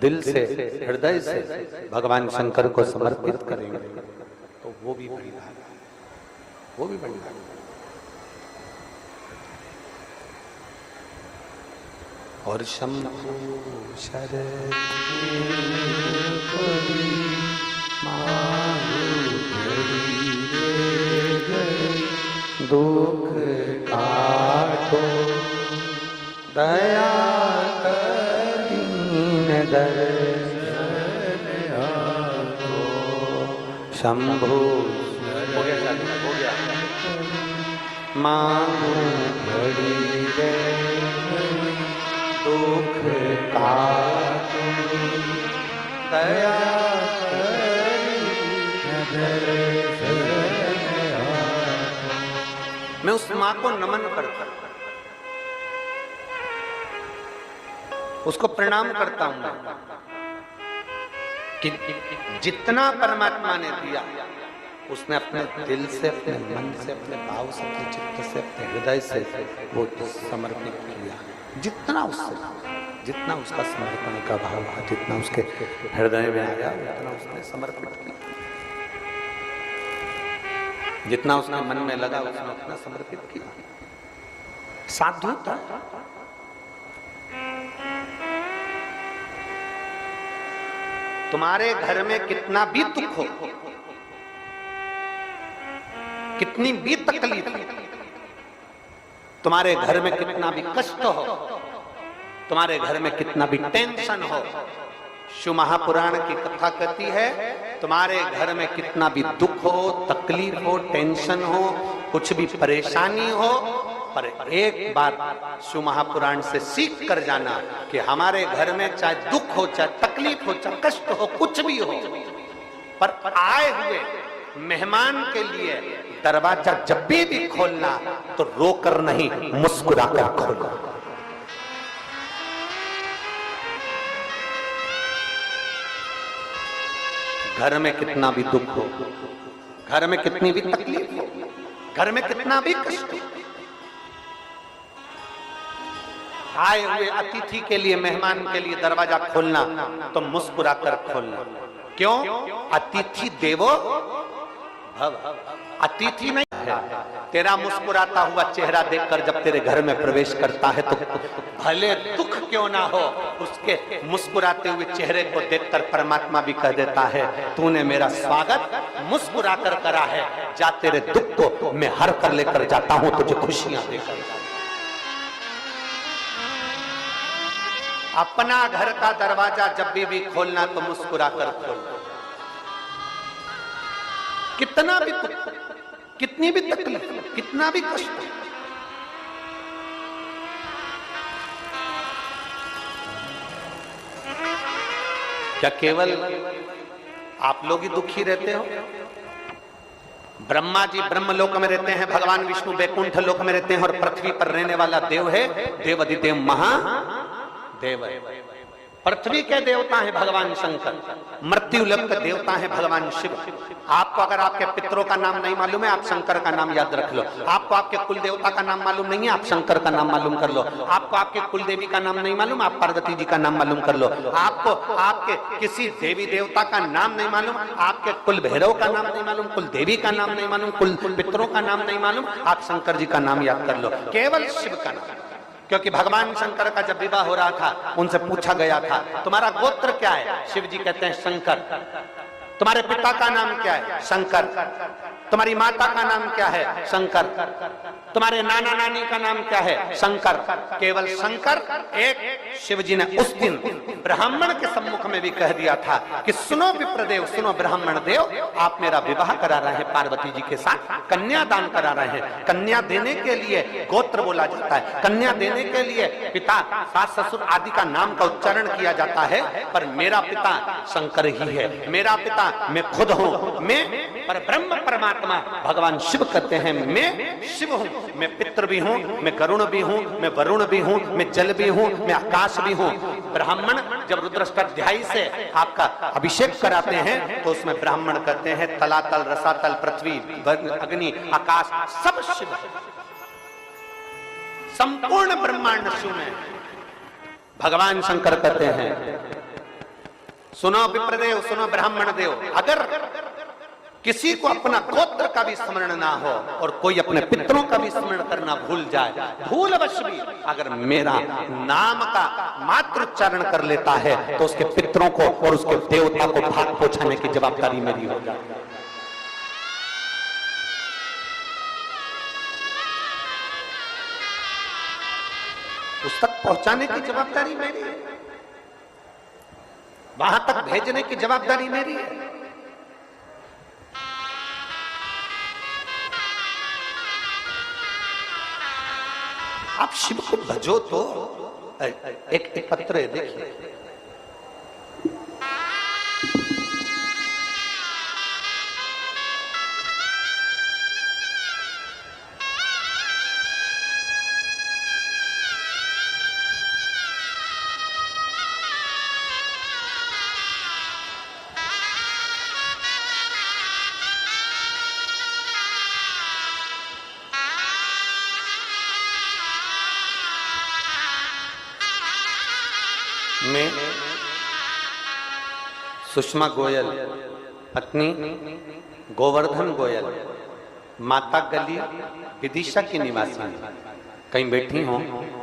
दिल से, हृदय से भगवान शंकर को समर्पित करेंगे तो वो भी भंडारा, वो भी भंडारा। और शंभु शरद दुख काट तो दया दीन दर्शन तो शंभु हो गया मांगू घड़ी दुख का दया मैं उस मां को नमन करता, उसको प्रणाम करता हूं कि जितना परमात्मा ने दिया उसने अपने दिल से, अपने मन से, अपने भाव से, अपने चित्त से, अपने हृदय से वो समर्पित किया। जितना उसका समर्पण का भाव था, जितना उसके हृदय में आया उतना उसने समर्पित किया, जितना उसने मन में लगा उसने उतना समर्पित किया। साधु था। तुम्हारे घर में कितना भी दुख हो, कितनी भी तकलीफ हो, तुम्हारे घर में कितना भी कष्ट हो, तुम्हारे घर में कितना भी टेंशन हो, शिव महापुराण की कथा कहती है तुम्हारे घर में कितना भी दुख हो, तकलीफ हो, टेंशन हो, कुछ भी परेशानी हो, पर एक बात शिव महापुराण से सीख कर जाना कि हमारे घर में चाहे दुख हो, चाहे तकलीफ हो, चाहे कष्ट हो, कुछ भी हो, पर आए हुए मेहमान के लिए दरवाजा जब भी खोलना तो रोकर नहीं, मुस्कुराकर खोलना। घर में कितना भी दुख हो, घर में कितनी भी तकलीफ हो, घर में कितना भी कष्ट हो, आए हुए अतिथि के लिए, मेहमान के लिए दरवाजा खोलना तो मुस्कुराकर खोलना। क्यों? अतिथि देवो भव। अतिथि नहीं है, तेरा मुस्कुराता हुआ चेहरा देखकर जब तेरे घर में प्रवेश करता है तो भले दुख क्यों ना हो, उसके मुस्कुराते हुए चेहरे को देखकर परमात्मा भी कह देता है तूने मेरा स्वागत मुस्कुराकर करा है, जा तेरे दुख को मैं हर कर लेकर जाता हूं तुझे खुशियां देकर। अपना घर का दरवाजा जब भी खोलना तो मुस्कुराकर खोलना। कितना भी दुख, कितनी भी तकलीफ, कितना भी कष्ट, क्या केवल आप लोग ही दुखी रहते हो? ब्रह्मा जी ब्रह्मलोक में रहते हैं, भगवान विष्णु वैकुंठ लोक में रहते हैं, और पृथ्वी पर रहने वाला देव है देवाधिदेव महादेव। पृथ्वी के देवता हैं भगवान शंकर, मृत्यु लोक के देवता हैं भगवान शिव। आपको अगर आपके पितरों का नाम नहीं मालूम है, आप शंकर का नाम याद रख लो। आपको आपके कुल देवता का नाम मालूम नहीं है, आप शंकर का नाम मालूम कर लो। आपको आपके कुल देवी का नाम नहीं मालूम, आप पार्वती जी का नाम मालूम कर लो। आपको आपके किसी देवी देवता का नाम नहीं मालूम, आपके कुल भैरव का नाम नहीं मालूम, कुल देवी का नाम नहीं मालूम, कुल पितरों का नाम नहीं मालूम, आप शंकर जी का नाम याद कर लो, केवल शिव का नाम। क्योंकि भगवान शंकर का जब विवाह हो रहा था उनसे पूछा गया था तुम्हारा गोत्र क्या है? शिव जी कहते हैं शंकर। तुम्हारे पिता का नाम क्या है? शंकर। तुम्हारी माता का नाम क्या है? शंकर। तुम्हारे नाना नानी का नाम क्या है? शंकर। केवल शंकर एक। शिव जी ने उस दिन ब्राह्मण के सम्मुख में भी कह दिया था कि सुनो विप्रदेव, सुनो ब्राह्मण देव, आप मेरा विवाह करा रहे हैं पार्वती जी के साथ, कन्या दान करा रहे हैं। कन्या देने के लिए गोत्र बोला जाता है, कन्या देने के लिए पिता, सास, ससुर आदि का नाम का उच्चारण किया जाता है, पर मेरा पिता शंकर ही है, मेरा पिता मैं खुद हूं, मैं पर ब्रह्म परमात्मा भगवान शिव कहते हैं मैं शिव हूं, मैं पितृ भी हूं, मैं गरुण भी हूं, मैं वरुण भी हूं, मैं जल भी हूं, मैं आकाश भी हूं। ब्राह्मण जब रुद्राष्टाध्यायी से आपका अभिषेक कराते हैं तो उसमें ब्राह्मण कहते हैं तलातल, रसातल, पृथ्वी, अग्नि, आकाश सब शिव है। संपूर्ण ब्रह्मांड शिव में। भगवान शंकर कहते हैं सुनो विप्रदेव, सुनो ब्राह्मण देव, अगर किसी को अपना गोत्र का भी स्मरण ना हो और कोई अपने पितरों का भी स्मरण करना भूल जाए, भूलवश भी अगर मेरा नाम का मात्र उच्चारण कर लेता है तो उसके पितरों को और उसके देवता को भाग पहुंचाने की जवाबदारी मेरी हो जाती है। पहुंचाने की जवाबदारी मेरी है, वहां तक भेजने की जवाबदारी मेरी है। आप शिव को भजो तो। एक पत्र है, देखिए। मैं सुषमा गोयल, पत्नी गोवर्धन गोयल, माता गली विदिशा की निवासी हैं। कहीं बैठी हो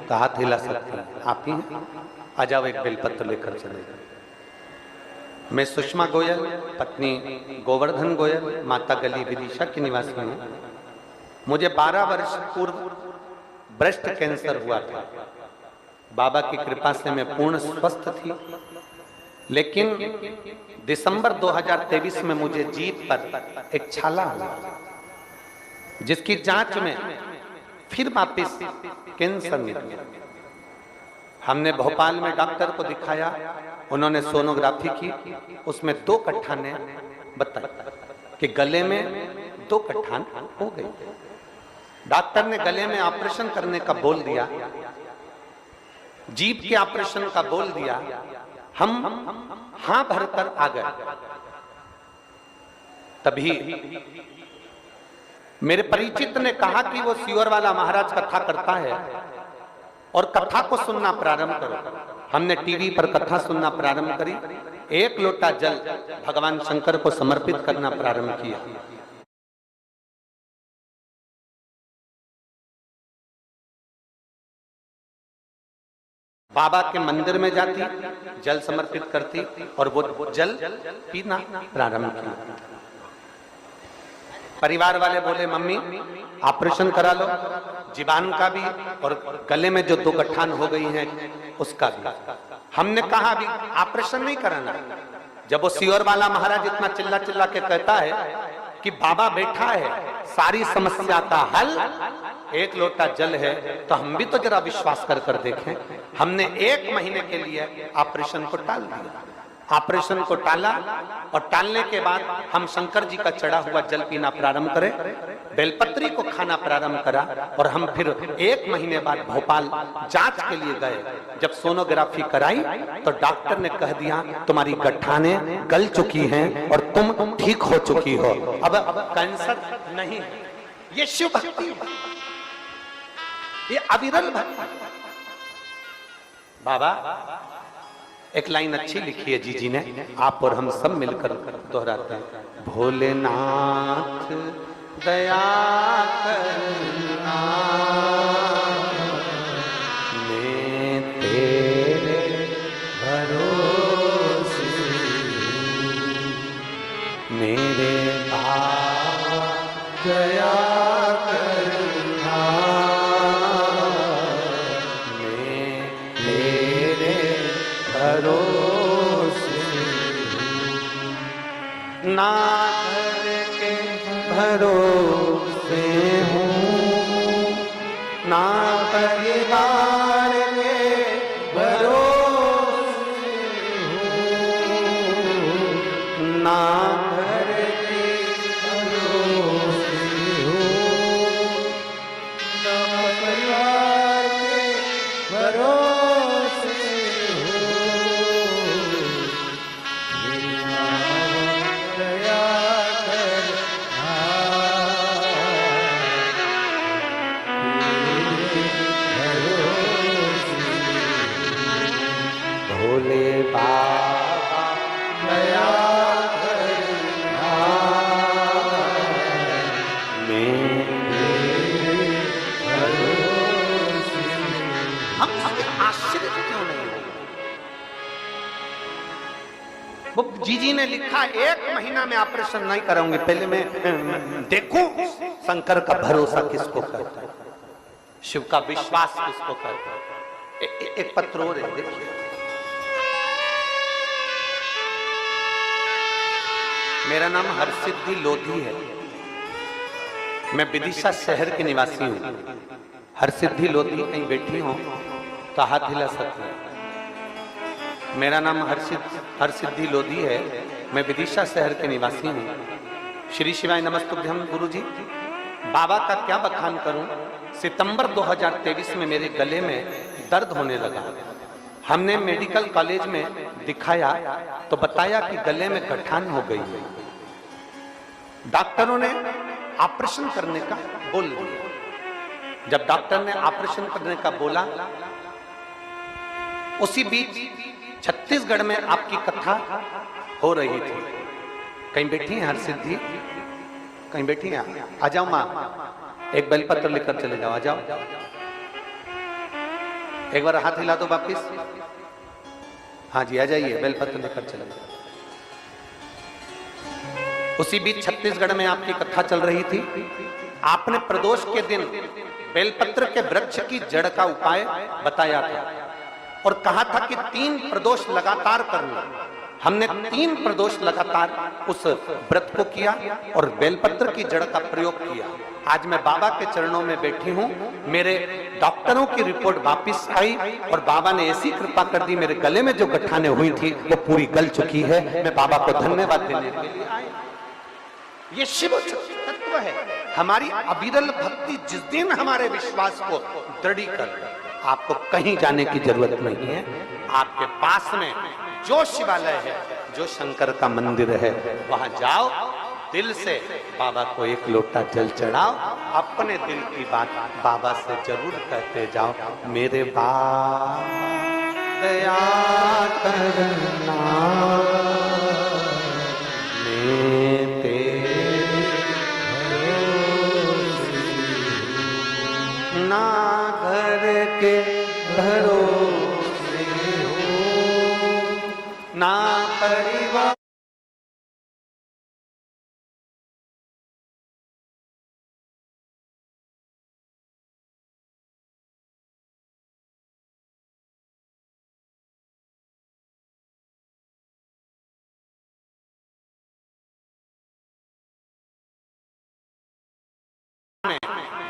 तो हाथ हिला सकती हैं। आप ही हैं? आ जाओ, एक बेलपत्र लेकर चले। मैं सुषमा गोयल, पत्नी गोवर्धन गोयल, माता गली विदिशा की निवासी हूँ। मुझे 12 वर्ष पूर्व ब्रेस्ट कैंसर हुआ था। बाबा की कृपा से मैं पूर्ण स्वस्थ थी, लेकिन दिसंबर 2023 में मुझे जीभ पर एक छाला हुआ, जिसकी जांच में फिर वापिस कैंसर निकला। हमने भोपाल में डॉक्टर को दिखाया, उन्होंने सोनोग्राफी की, उसमें 2 कट्ठा ने बताया कि गले में 2 कट्ठा हो गई। डॉक्टर ने गले में ऑपरेशन करने का बोल दिया, जीभ के ऑपरेशन का बोल दिया। हम हां भरकर आ गए। तभी मेरे परिचित ने कहा कि वो सीवर वाला महाराज कथा करता है और कथा को सुनना प्रारंभ करो। हमने टीवी पर कथा सुनना प्रारंभ करी। 1 लोटा जल भगवान शंकर को समर्पित करना प्रारंभ किया। बाबा के मंदिर में जाती, जल समर्पित करती और वो जल पीना प्रारंभ किया। परिवार वाले बोले, मम्मी ऑपरेशन करा लो, जीवान का भी और गले में जो 2 गठान हो गई हैं उसका भी। हमने कहा अभी ऑपरेशन नहीं कराना। जब वो सीवर वाला महाराज इतना चिल्ला चिल्ला के कहता है कि बाबा बैठा है, सारी समस्या का हल 1 लोटा जल है, तो हम भी तो जरा विश्वास कर कर देखें। हमने 1 महीने के लिए ऑपरेशन को टाल दिया। ऑपरेशन को टाला और टालने के बाद हम शंकर जी का चढ़ा हुआ जल पीना प्रारंभ करें, बेलपत्री को खाना प्रारंभ करा और हम फिर 1 महीने बाद भोपाल जांच के लिए गए। जब सोनोग्राफी कराई तो डॉक्टर ने कह दिया तुम्हारी गठानें गल चुकी हैं और तुम ठीक हो चुकी हो, अब कैंसर नहीं है। ये शिव भक्ति, ये अविरल भक्ति। बाबा एक लाइन अच्छी लिखी है जीजी ने, आप और हम सब मिलकर दोहराते हैं। भोलेनाथ दया करना, मैं तेरे भरोसे, मेरे बाबा दया करना, मैं तेरे भरोसे, ना घर के भरोसे हूँ, ना परिवार के भरोसे हूँ, ना घर के भरोसे हूँ, ना परिवार के भरोसे हूँ, दया करना, भोले बाबा दया करना, हम आश्चर्य क्यों नहीं हो? वो जीजी ने लिखा 1 महीना में ऑपरेशन नहीं कराऊंगी, पहले मैं देखूं शंकर का भरोसा किसको करता है, शिव का विश्वास किसको करता है। एक पत्र और है, देखिए। मेरा नाम हरसिद्धि लोधी है, मैं विदिशा शहर के निवासी हूं। हरसिद्धि लोधी कहीं बैठी हो तो हाथ हिला सकते हैं। मेरा नाम हरसिद्धि लोधी है, मैं विदिशा शहर के निवासी हूं। श्री शिवाय नमस्तुभ्यम। गुरु जी, बाबा का क्या बखान करूं। सितंबर 2023 में मेरे गले में दर्द होने लगा। हमने मेडिकल कॉलेज में दिखाया तो बताया कि गले में गठान हो गई है। डॉक्टरों ने ऑपरेशन करने का बोल दिया। जब डॉक्टर ने ऑपरेशन करने का बोला, उसी बीच छत्तीसगढ़ में आपकी कथा हो रही थी। कहीं बैठी हैं हरसिद्धि, कहीं बैठी हैं? आ जाओ मां, एक बेलपत्र लेकर चले जाओ। आ जाओ, एक बार हाथ हिला दो वापिस। हाँ जी, आ जाइए, बेलपत्र लेकर चले जाओ। उसी बीच छत्तीसगढ़ में आपकी कथा चल रही थी। आपने प्रदोष के दिन बेलपत्र के वृक्ष की जड़ का उपाय बताया था और कहा था कि 3 प्रदोष लगातार करना। हमने 3 प्रदोष लगातार उस व्रत को किया और बेलपत्र की जड़ का प्रयोग किया। आज मैं बाबा के चरणों में बैठी हूं। मेरे डॉक्टरों की रिपोर्ट वापस आई और बाबा ने ऐसी कृपा कर दी, मेरे गले में जो गठाने हुई थी वो पूरी गल चुकी है। मैं बाबा को धन्यवाद देने के लिए आई। ये शिव तत्व है। हमारी अविरल भक्ति जिस दिन हमारे विश्वास को दृढ़ीकर, आपको कहीं जाने की जरूरत नहीं है। आपके पास में जो शिवालय है, जो शंकर का मंदिर है, वहां जाओ, दिल से बाबा को एक लोटा जल चढ़ाओ, अपने दिल की बात बाबा से जरूर कहते जाओ। मेरे बाबा दया करना, मैं तेरे ना घर के भरोसे हो, ना परिवार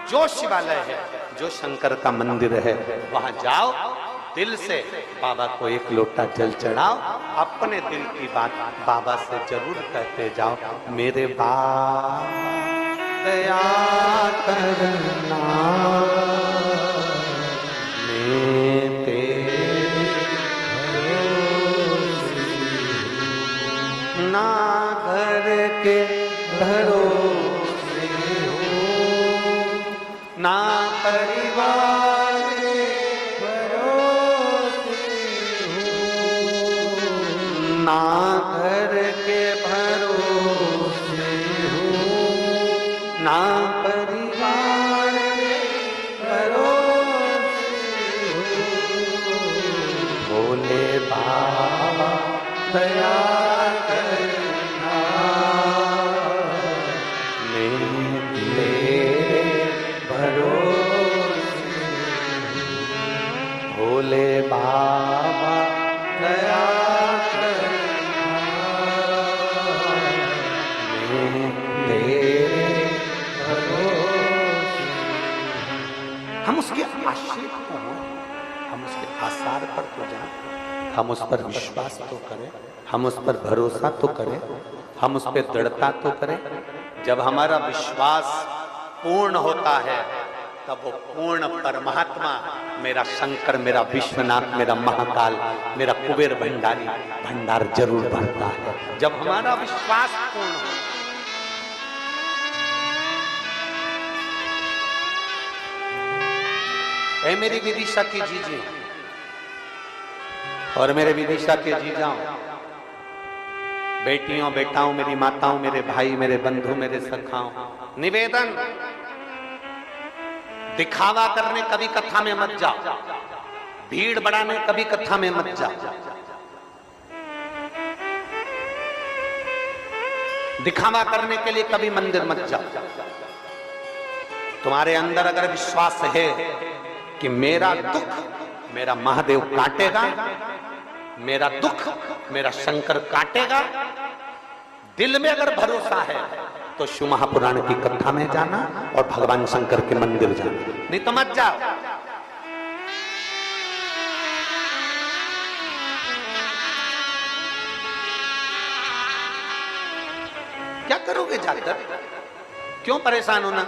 जो शिवालय है, जो शंकर का मंदिर है, वहां जाओ, दिल से बाबा को एक लोटा जल चढ़ाओ, अपने दिल की बात बाबा से जरूर कहते जाओ। मेरे बाबा दया करना, मैं तेरे ना घर के भरोसे हो, ना परिवार के भरोसे हो, ना घर के भरोसे हो, ना परिवार के भरोसे हो। भोले बाबा दया करना, मैं तेरे भरोसे। भोले बाबा दया करना, मैं तेरे भरोसे। हम उसके आश्रित को हों, हम उसके आसार पर तो जाएं, हम उस पर विश्वास तो करें, हम उस पर भरोसा तो करें, हम उस पर दृढ़ता तो करें। जब हमारा विश्वास पूर्ण होता है, तब वो पूर्ण परमात्मा, मेरा शंकर, मेरा विश्वनाथ, मेरा महाकाल, मेरा कुबेर भंडारी भंडार जरूर भरता है। जब हमारा विश्वास पूर्ण हो। ऐ मेरी विदिशा की जीजी और मेरे विदिशा के जीजाओं, बेटियों, बेटाओं, मेरी माताओं, मेरे भाई, मेरे बंधु, मेरे सखाओं, निवेदन, दिखावा करने कभी कथा में मत जाओ, भीड़ बढ़ाने कभी कथा में मत जाओ, दिखावा करने के लिए कभी मंदिर मत जाओ। तुम्हारे अंदर अगर विश्वास है कि मेरा दुख मेरा महादेव काटेगा, मेरा दुख मेरा शंकर काटेगा। दिल में अगर भरोसा है तो शिव महापुराण की कथा में जाना और भगवान शंकर के मंदिर जाना, नहीं तो मत जाओ। क्या करोगे जाकर? क्यों परेशान होना?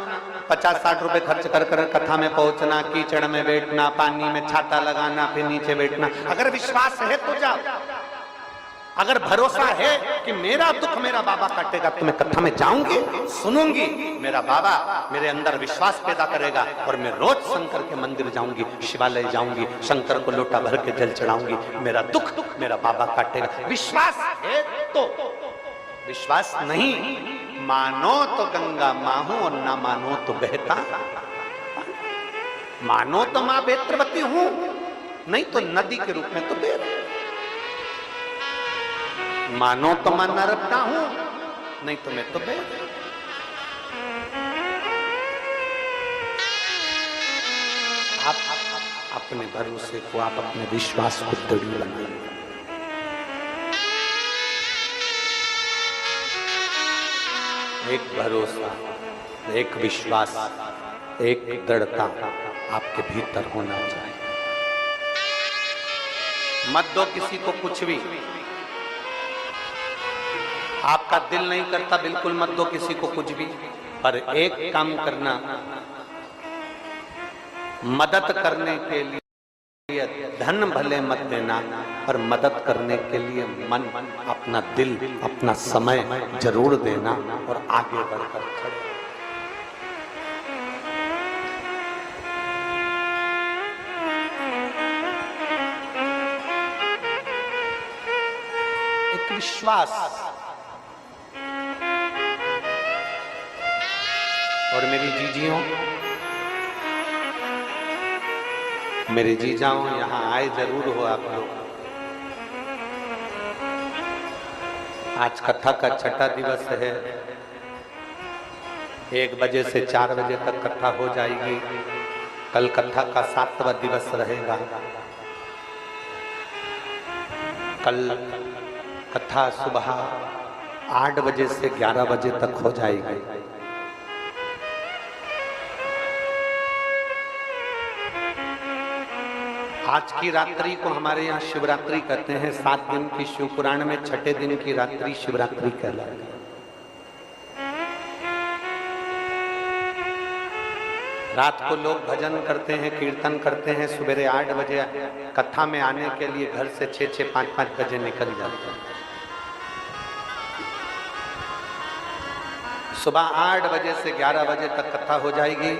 50-60 रुपए खर्च कर कर कथा में पहुंचना, कीचड़ में बैठना, पानी में छाता लगाना, फिर नीचे बैठना। अगर विश्वास है तो जाओ। अगर भरोसा है कि मेरा दुख मेरा बाबा काटेगा तो मैं कथा में जाऊंगी, सुनूंगी, मेरा बाबा मेरे अंदर विश्वास पैदा करेगा और मैं रोज शंकर के मंदिर जाऊंगी, शिवालय जाऊंगी, शंकर को लोटा भर के जल चढ़ाऊंगी, मेरा दुख मेरा बाबा काटेगा। विश्वास है तो। विश्वास नहीं, मानो तो गंगा माहू और ना मानो तो बहता। मानो तो मां बेत्रवती हूं, नहीं तो नदी के रूप में तो बह रही। मानो तो मैं नरकता हूं, नहीं तो मैं तो बह रही। आप अपने भरोसे को, आप अपने विश्वास को दृढ़ बनाइए। एक भरोसा, एक विश्वास, एक दृढ़ता आपके भीतर होना चाहिए। मत दो किसी को कुछ भी। आपका दिल नहीं करता, बिल्कुल मत दो किसी को कुछ भी। पर एक काम करना, मदद करने के लिए धन भले मत देना, पर मदद करने के लिए मन, अपना दिल, अपना समय जरूर देना और आगे बढ़कर खड़े। एक विश्वास। और मेरी जीजियों, मेरे जीजाओं, यहां आए जरूर हो आप लोग। आज कथा का छठा दिवस है। 1 बजे से 4 बजे तक कथा हो जाएगी। कल कथा का 7वां दिवस रहेगा। कल कथा सुबह 8 बजे से 11 बजे तक हो जाएगी। आज की रात्रि को हमारे यहाँ शिवरात्रि कहते हैं। 7 दिन की शिव पुराण में छठे दिन की रात्रि शिवरात्रि कहलाती है। रात को लोग भजन करते हैं, कीर्तन करते हैं। सवेरे 8 बजे कथा में आने के लिए घर से 6-6, 5-5 बजे निकल जाते हैं। सुबह 8 बजे से 11 बजे तक कथा हो जाएगी।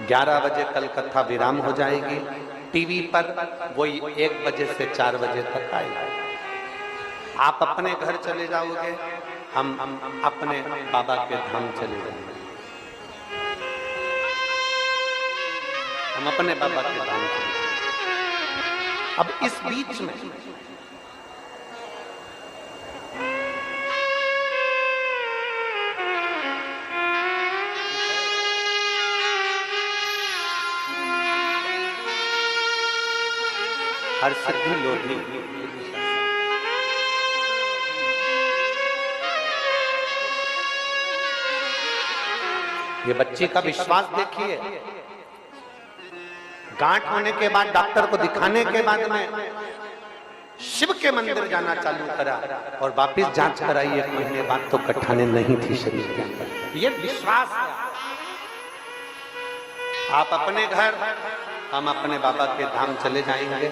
11 बजे कल कथा विराम हो जाएगी। टीवी पर वही 1 बजे से 4 बजे तक आएगी। आप अपने घर चले जाओगे, हम अपने बाबा के धाम चले जाएंगे। हम अपने बाबा के धाम चले जाएंगे। अब इस बीच में हर सिद्धि लोधी, ये बच्ची का विश्वास देखिए। गांठ होने के बाद डॉक्टर को दिखाने के बाद में शिव के मंदिर जाना चालू करा और वापिस जांच कराई। 1 महीने बाद तो गठाने नहीं थी शरीर के अंदर। ये विश्वास है। आप अपने घर, हम अपने बाबा के धाम चले जाएंगे।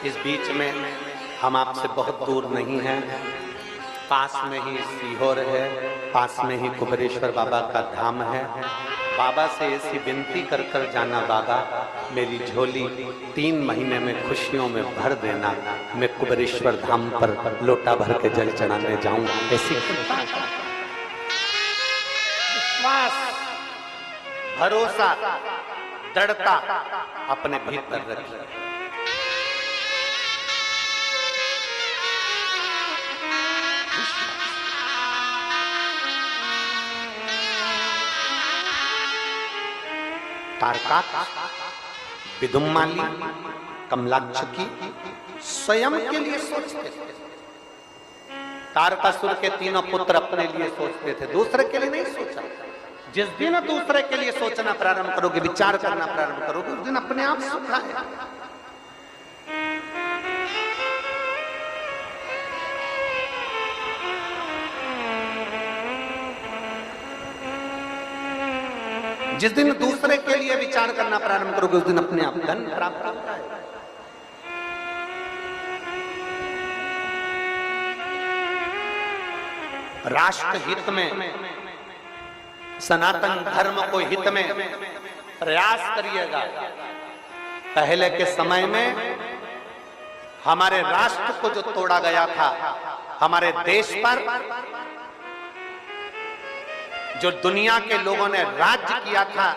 इस बीच में हम आपसे बहुत दूर नहीं हैं। पास में ही सीहोर है, पास में ही कुबेरेश्वर बाबा का धाम है। बाबा से ऐसी विनती कर कर जाना, बाबा मेरी झोली 3 महीने में खुशियों में भर देना। मैं कुबेरेश्वर धाम पर लोटा भर के जल चढ़ाने जाऊंगा। ऐसी विश्वास, भरोसा, दृढ़ता अपने भीतर रखिए। तारका, विदुम्माली, कमलाक्ष की स्वयं के लिए सोचते थे। तारकासुर के तीनों पुत्र अपने लिए सोचते थे, दूसरे के लिए नहीं सोचा। जिस दिन दूसरे के लिए सोचना प्रारंभ करोगे, विचार करना प्रारंभ करोगे, उस दिन अपने आप सुख आएगा। जिस दिन दूसरे के लिए विचार करना प्रारंभ करोगे, उस दिन अपने आप धन प्राप्त होता है। राष्ट्र हित में, सनातन धर्म को हित में प्रयास करिएगा। पहले के समय में हमारे राष्ट्र को जो तोड़ा गया था, हमारे देश पर जो दुनिया के लोगों ने राज्य किया था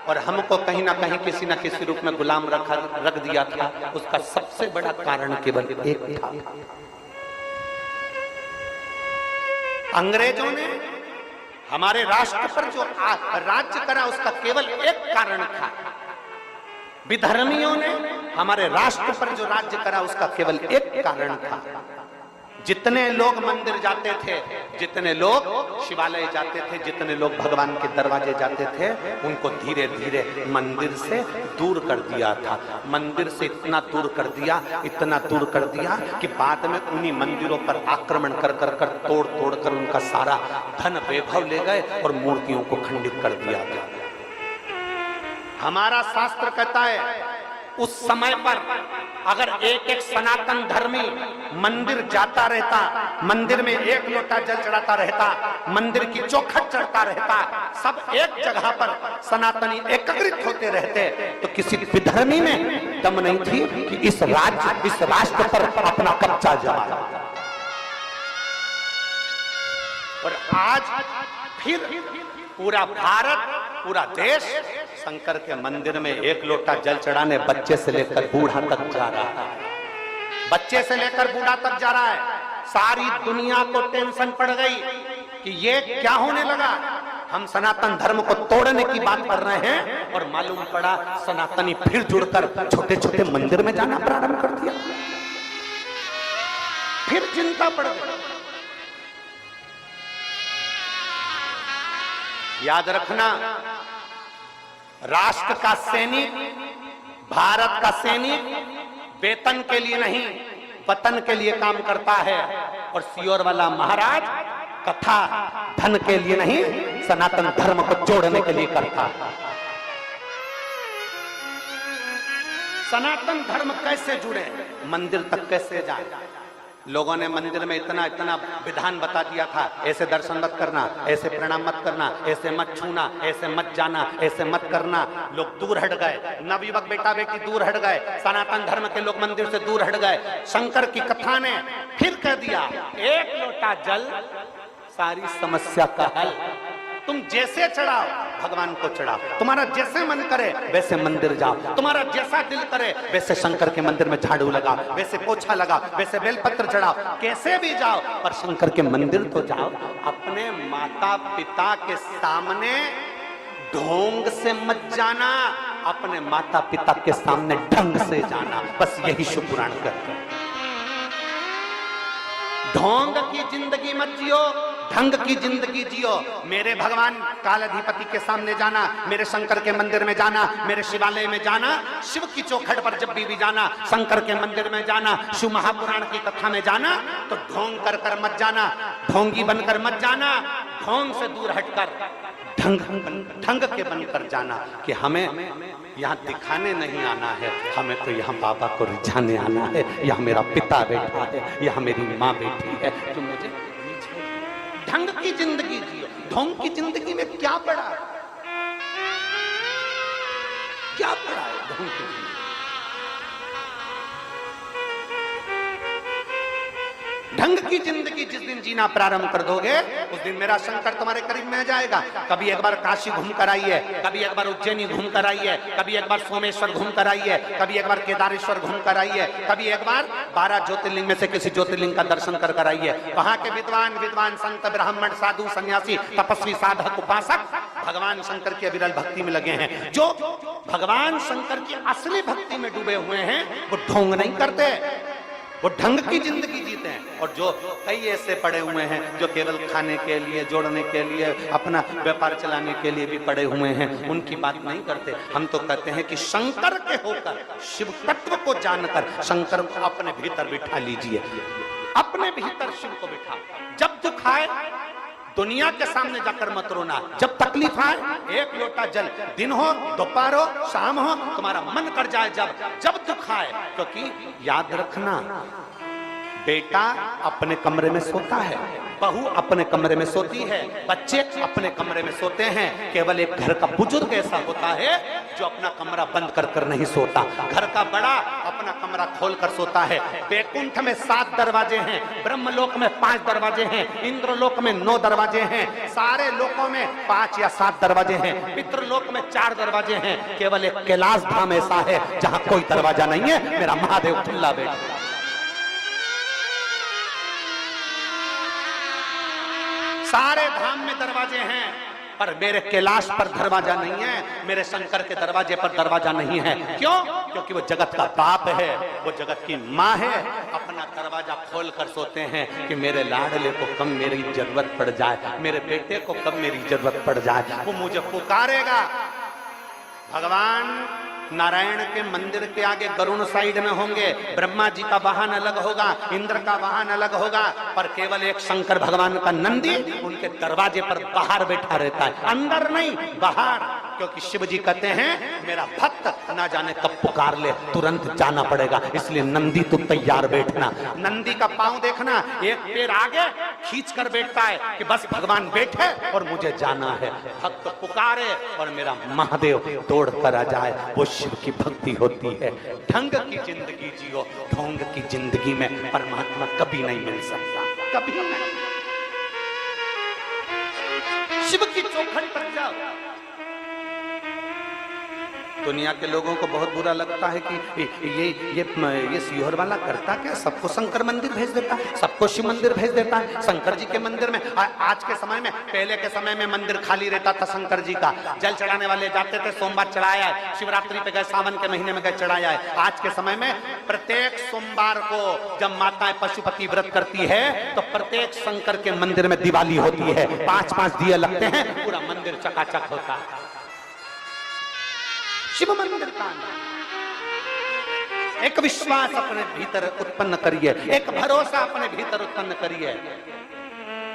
और हमको कहीं ना कहीं किसी न किसी रूप में गुलाम रख दिया था, उसका सबसे बड़ा कारण केवल एक था। अंग्रेजों ने हमारे राष्ट्र पर जो राज्य करा, उसका केवल एक कारण था। विधर्मियों ने हमारे राष्ट्र पर जो राज्य करा, उसका केवल एक कारण था। जितने लोग मंदिर जाते थे, जितने लोग शिवालय जाते थे, जितने लोग भगवान के दरवाजे जाते थे, उनको धीरे धीरे मंदिर से दूर कर दिया था। मंदिर से इतना दूर कर दिया, इतना दूर कर दिया कि बाद में उन्हीं मंदिरों पर आक्रमण कर तोड़ कर उनका सारा धन वैभव ले गए और मूर्तियों को खंडित कर दिया गया। हमारा शास्त्र कहता है, उस समय पर अगर एक एक सनातन धर्मी मंदिर जाता रहता, मंदिर में एक लोटा जल चढ़ाता रहता, मंदिर की चौखट चढ़ता रहता, सब एक जगह पर सनातनी एकत्रित होते रहते, तो किसी विधर्मी में दम नहीं थी कि इस राष्ट्र पर अपना कब्जा जमाए। और आज फिर पूरा भारत, पूरा देश शंकर के मंदिर में एक लोटा जल चढ़ाने बच्चे से लेकर बूढ़ा तक जा रहा है। बच्चे से लेकर बूढ़ा तक जा रहा है। सारी दुनिया को टेंशन पड़ गई कि ये क्या होने लगा। हम सनातन धर्म को तोड़ने की बात कर रहे हैं और मालूम पड़ा सनातनी फिर जुड़कर छोटे छोटे मंदिर में जाना प्रारंभ कर दिया। फिर चिंता पड़ गई। याद रखना, राष्ट्र का सैनिक, भारत का सैनिक वेतन के लिए नहीं, वतन के लिए काम करता है। और सियोर वाला महाराज कथा धन के लिए नहीं, सनातन धर्म को जोड़ने के लिए करता है। सनातन धर्म कैसे जुड़े, मंदिर तक कैसे जाए। लोगों ने मंदिर में इतना विधान बता दिया था, ऐसे दर्शन मत करना, ऐसे प्रणाम मत करना, ऐसे मत छूना, ऐसे मत जाना, ऐसे मत करना। लोग दूर हट गए, नवयुवक बेटा बेटी दूर हट गए, सनातन धर्म के लोग मंदिर से दूर हट गए। शंकर की कथा ने फिर कह दिया, एक लोटा जल सारी समस्या का हल। तुम जैसे चढ़ाओ भगवान को चढ़ाओ, तुम्हारा जैसे मन करे वैसे मंदिर जाओ, तुम्हारा जैसा दिल करे वैसे शंकर के मंदिर में झाड़ू लगाओ, वैसे पोछा लगाओ, वैसे बेलपत्र चढ़ाओ, कैसे भी जाओ, पर शंकर के मंदिर तो जाओ। अपने माता पिता के सामने ढोंग से मत जाना, अपने माता पिता के सामने ढंग से जाना। बस यही शिव पुराण कहते हैं। ढोंग की जिंदगी मत जियो, ढंग की जिंदगी जियो। मेरे भगवान कालाधिपति के सामने जाना, मेरे शंकर के मंदिर में जाना, मेरे शिवालय में जाना, शिव की चौखट पर जब भी जाना, शंकर के मंदिर में जाना, शिव महापुराण की कथा में जाना, तो ढोंग कर मत जाना, ढोंगी बनकर मत जाना। ढोंग से दूर हटकर ढंग के बनकर जाना कि हमें यहाँ दिखाने नहीं आना है, हमें तो यहाँ बाबा को रिझाने आना है। यहाँ मेरा पिता बैठा है, यहाँ मेरी माँ बैठी है, तो मुझे ढंग की जिंदगी जियो। ढोंग की जिंदगी में क्या पड़ा, क्या पड़ा है ढोंग की जिंदगी। ढंग की जिंदगी जिस दिन जीना प्रारंभ कर दोगे, उस दिन मेरा शंकर तुम्हारे करीब में आ जाएगा। कभी एक बार काशी घूम कर आइए, कभी एक बार उज्जैनी घूम कर आइए, कभी एक बार सोमेश्वर घूम कर आइए, कभी एक बार केदारेश्वर घूम कर आइए, कभी एक बार 12 ज्योतिर्लिंग में से किसी ज्योतिर्लिंग का दर्शन कर कर आइए। वहां के विद्वान संत, ब्राह्मण, साधु, सन्यासी, तपस्वी, साधक, उपासक भगवान शंकर की अविरल भक्ति में लगे हैं। जो भगवान शंकर की असली भक्ति में डूबे हुए हैं वो ढोंग नहीं करते, वो ढंग की जिंदगी जीते हैं। और जो कई ऐसे पड़े हुए हैं जो केवल खाने के लिए, जोड़ने के लिए, अपना व्यापार चलाने के लिए भी पड़े हुए हैं, उनकी बात नहीं करते। हम तो कहते हैं कि शंकर के होकर, शिव तत्व को जानकर शंकर को अपने भीतर बिठा लीजिए, अपने भीतर शिव को बिठा। जब दुख आए दुनिया के सामने जाकर मत रोना, जब तकलीफ आए एक लोटा जल, दिन हो दोपहर हो शाम हो, तुम्हारा मन कर जाए जब दुख आए। क्योंकि याद रखना, बेटा अपने कमरे में सोता है, बहू अपने कमरे में सोती है, बच्चे अपने कमरे में सोते हैं। केवल एक घर का बुजुर्ग ऐसा होता है जो अपना कमरा बंद कर कर नहीं सोता। घर का बड़ा अपना कमरा खोल कर सोता है। वैकुंठ में 7 दरवाजे हैं, ब्रह्मलोक में 5 दरवाजे हैं, इंद्रलोक में 9 दरवाजे हैं, सारे लोकों में 5 या 7 दरवाजे हैं, पितृलोक में 4 दरवाजे हैं। केवल एक कैलाश धाम ऐसा है जहां कोई दरवाजा नहीं है, मेरा महादेव खुला बैठा। सारे धाम में दरवाजे हैं पर मेरे कैलाश पर दरवाजा नहीं है, मेरे शंकर के दरवाजे पर दरवाजा नहीं है। क्यों? क्योंकि वो जगत का बाप है, वो जगत की माँ है। अपना दरवाजा खोल कर सोते हैं कि मेरे लाडले को कब मेरी जरूरत पड़ जाए, मेरे बेटे को कब मेरी जरूरत पड़ जाए, वो मुझे पुकारेगा। भगवान नारायण के मंदिर के आगे गरुण साइड में होंगे, ब्रह्मा जी का वाहन अलग होगा, इंद्र का वाहन अलग होगा, पर केवल एक शंकर भगवान का नंदी उनके दरवाजे पर बाहर बैठा रहता है, अंदर नहीं बाहर। क्योंकि शिव जी कहते हैं मेरा भक्त ना जाने कब पुकार ले, तुरंत जाना पड़ेगा। इसलिए नंदी तू तैयार बैठना। नंदी का पांव देखना, एक पैर आगे खींच कर बैठता है कि बस भगवान बैठे और मुझे जाना है। भक्त पुकारे और मेरा महादेव दौड़ कर आ जाए, वो शिव की भक्ति होती है। ढंग की जिंदगी जियो, ढोंग की जिंदगी में परमात्मा कभी नहीं मिल सकता, कभी नहीं। शिव की चौखट पर जाओ। दुनिया के लोगों को बहुत बुरा लगता है कि ये सीहोर वाला करता क्या, सबको शंकर मंदिर भेज देता है, सबको शिव मंदिर भेज देता है। शंकर जी के मंदिर में आज के समय में, पहले के समय में मंदिर खाली रहता था शंकर जी का, जल चढ़ाने वाले जाते थे, सोमवार चढ़ाया है, शिवरात्रि पे गए, सावन के महीने में गए चढ़ाया है। आज के समय में प्रत्येक सोमवार को जब माताएं पशुपति व्रत करती है तो प्रत्येक शंकर के मंदिर में दिवाली होती है, 5-5 दिए लगते हैं, पूरा मंदिर चकाचक होता है। शिव मंदिर का एक विश्वास अपने भीतर उत्पन्न करिए, एक भरोसा अपने भीतर उत्पन्न करिए।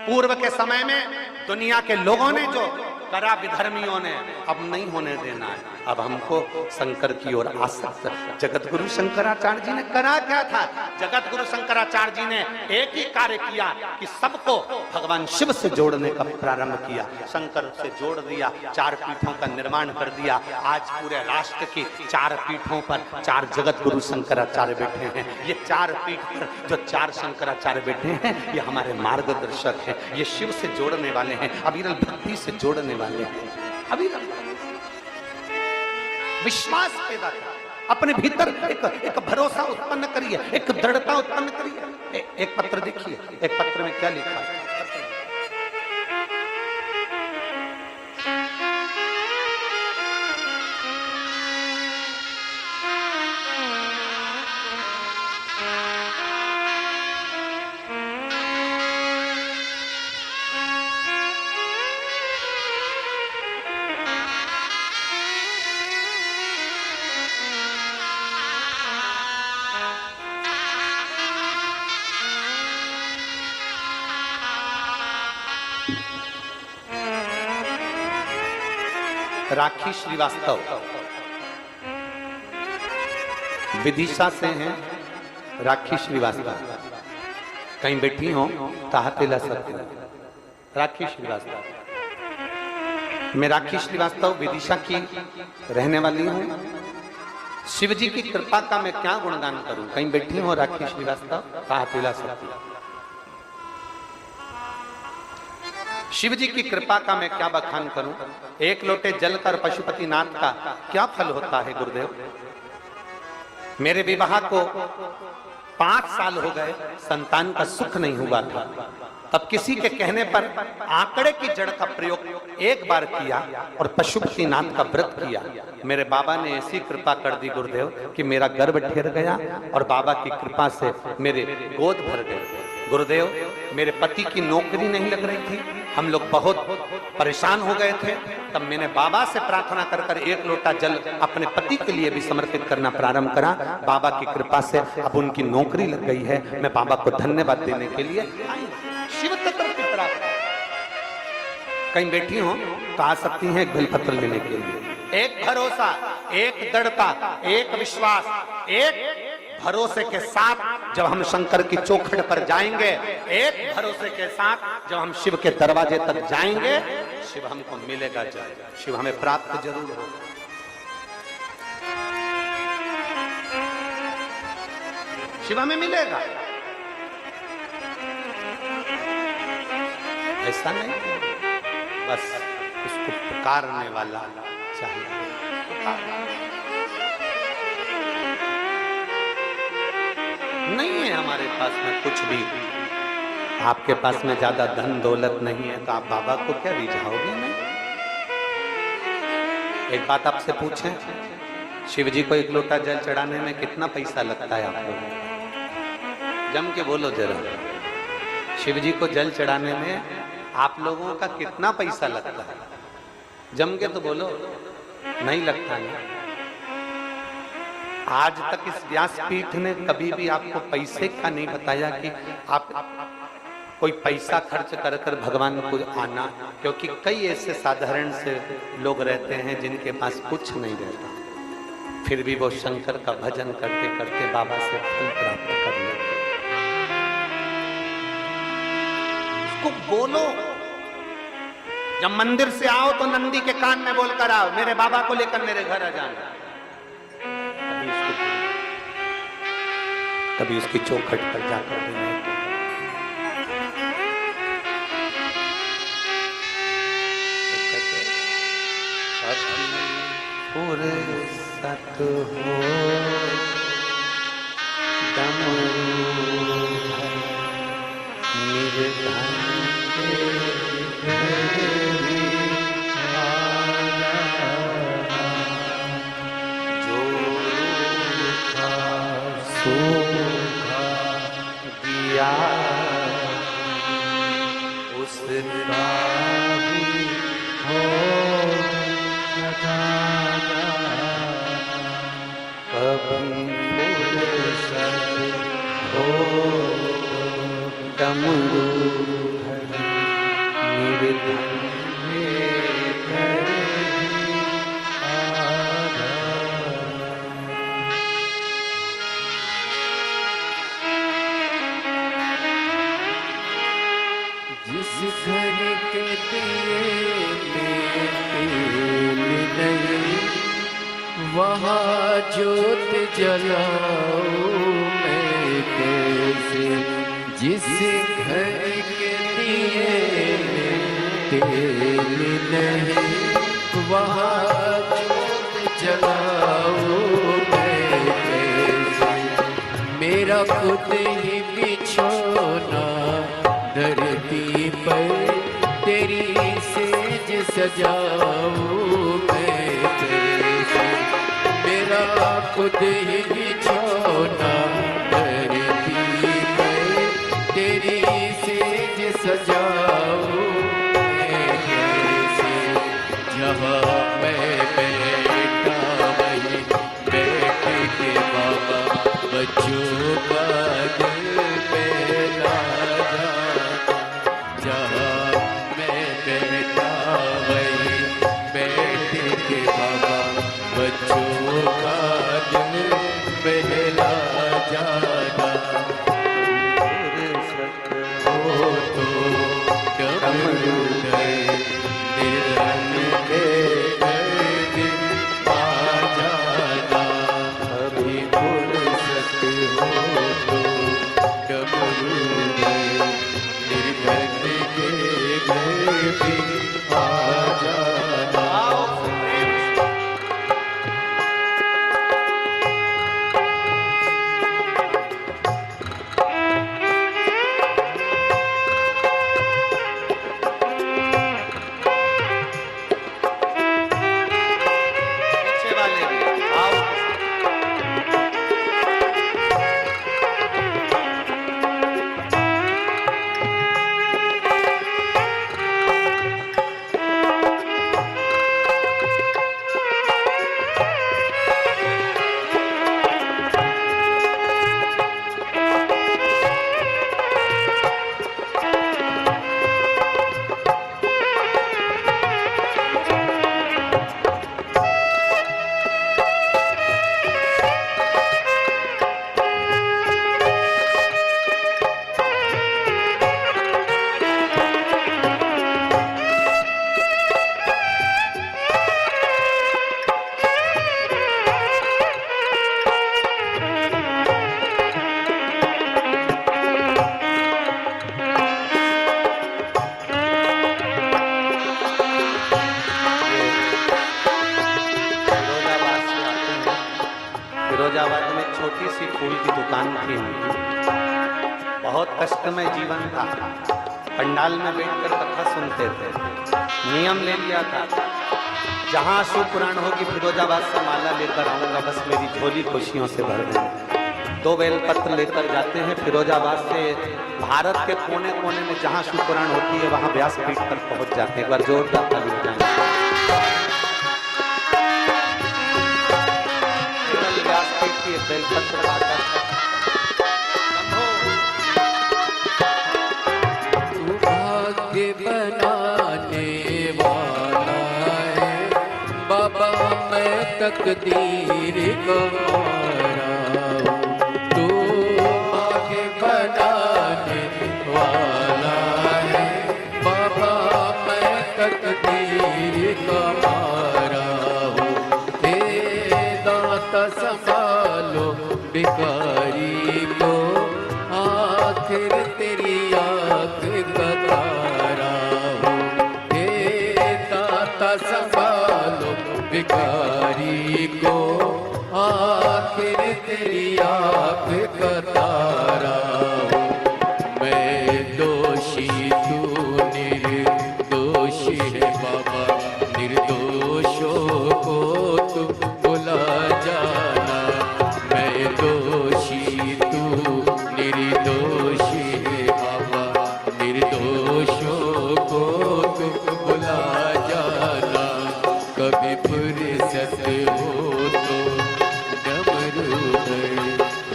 पूर्व के समय में दुनिया के लोगों ने जो करा, विधर्मियों ने, अब नहीं होने देना है। अब हमको शंकर की ओर आसक्त। जगत गुरु शंकराचार्य जी ने करा क्या था? जगत गुरु शंकराचार्य जी ने एक ही कार्य किया कि सबको भगवान शिव से जोड़ने का प्रारंभ किया, शंकर से जोड़ दिया, 4 पीठों का निर्माण कर दिया। आज पूरे राष्ट्र की 4 पीठों पर 4 जगत गुरु शंकराचार्य बैठे हैं। ये 4 पीठ पर जो 4 शंकराचार्य बैठे हैं, ये हमारे मार्गदर्शक हैं, ये शिव से जोड़ने वाले हैं, अविरल भक्ति से जोड़ने वाले हैं। अविरल विश्वास पैदा कर, अपने भीतर एक भरोसा उत्पन्न करिए, एक दृढ़ता उत्पन्न करिए। एक पत्र देखिए, एक पत्र में क्या लिखा है। राखी श्रीवास्तव विदिशा से हैं। राखी श्रीवास्तव कहीं बैठी हो ताहतिला सकती। राखी श्रीवास्तव, मैं राखी श्रीवास्तव विदिशा की रहने वाली हूँ। शिव जी की कृपा का मैं क्या गुणगान करूं। कहीं बैठी हो राखी श्रीवास्तव ताहतिला सकती। शिव जी की कृपा का मैं क्या बखान करूं। एक लोटे जल कर पशुपतिनाथ का क्या फल होता है गुरुदेव। मेरे विवाह को 5 साल हो गए, संतान का सुख नहीं हुआ था। तब किसी के कहने पर आंकड़े की जड़ का प्रयोग एक बार किया और पशुपतिनाथ का व्रत किया। मेरे बाबा ने ऐसी कृपा कर दी गुरुदेव कि मेरा गर्भ ठहर गया और बाबा की कृपा से मेरे गोद भर गए। गुरुदेव, मेरे पति की नौकरी नहीं लग रही थी, हम लोग बहुत परेशान हो गए थे। तब मैंने बाबा से प्रार्थना कर कर एक लोटा जल अपने पति के लिए भी समर्पित करना प्रारंभ करा। बाबा की कृपा से अब उनकी नौकरी लग गई है। मैं बाबा को धन्यवाद देने के लिए शिव तत्व की तरफ कहीं बैठी हो तो आ सकती हैं एक बेलपत्र लेने के लिए। एक भरोसा, एक दृढ़ता, एक विश्वास, एक भरोसे के साथ जब हम शंकर की चौखट पर जाएंगे, एक भरोसे के साथ जब हम शिव के दरवाजे तक जाएंगे, शिव हमको मिलेगा जरूर, शिव हमें प्राप्त जरूर होगा। शिव हमें मिलेगा, ऐसा नहीं बस उसको पुकारने वाला चाहिए। नहीं है हमारे पास में कुछ भी, आपके पास में ज्यादा धन दौलत नहीं है तो आप बाबा को क्या रिझाओगे? नहीं। एक बात आपसे पूछें, शिव जी को एक लोटा जल चढ़ाने में कितना पैसा लगता है आपको? जम के बोलो जरा। शिव जी को जल चढ़ाने में आप लोगों का कितना पैसा लगता है? जम के तो बोलो। नहीं लगता ना। आज तक इस व्यासपीठ ने कभी भी आपको पैसे का नहीं बताया कि आप कोई पैसा खर्च कर कर भगवान को आना, क्योंकि कई ऐसे साधारण से लोग रहते हैं जिनके पास कुछ नहीं रहता, फिर भी वो शंकर का भजन करते करते बाबा से फल प्राप्त कर लेते। उसको बोलो। जब मंदिर से आओ तो नंदी के कान में बोलकर आओ, मेरे बाबा को लेकर मेरे घर आ जाना। कभी उसकी चौखट पर जाकर भी नहीं। फुर्सत हो डमरू निर्धन जो सूखा दिया उसका भी हो कभी फुर्सत हो डमरू निर्धन जिस घर के दिए नहीं वहाँ जोत जलाऊं मैं कैसे? जिस घर के दिए तेल नहीं वहाँ जोत जलाऊं मैं कैसे? मेरा खुद ही बिछोना धरती पर तेरी सेज सजाऊं मैं कैसे? मेरा खुद ही बिछोना धरती पर तेरी सेज सजाऊं मैं कैसे? जहाँ मैं बैठा वहीं बैठ के बाबा बच्चों का दिल पहला बच्चों का दिल बहला जाना। फुर्सत हो तो दुकान थी उनकी। बहुत कष्टमय जीवन था। पंडाल में बैठकर कथा सुनते थे। नियम ले लिया था, जहां शिव पुराण होगी फिरोजाबाद से माला लेकर आऊंगा, बस मेरी झोली खुशियों से भर देंगे। 2 बेलपत्र लेकर जाते हैं फिरोजाबाद से। भारत के कोने कोने में जहां शिव पुराण होती है वहां व्यासपीठ पर पहुंच जाते हैं। एक बार जोरदार ताली बजाएं। केवल व्यासपीठ की बेलपत्र आता है। तू भाग्य बनाने वाला है बाबा, मैं तकदीर गंवारा हूँ। तू भाग्य बनाने वाला है बाबा, मैं तकदीर गंवारा हूँ। हे दाता संभालो भिखारी को, आखिर तेरी आँख का तारा हूँ। हे दाता संभालो भिखारी को, आखिर तेरी आँख का तारा हूँ। मैं दोषी तू निर्दोषी है बाबा, निर्दोषों को तू बुला जाना। मैं दोषी तू निर्दोषी है बाबा, निर्दोषों को तू बुला जाना। कभी फुर्सत हो तो डमरू पर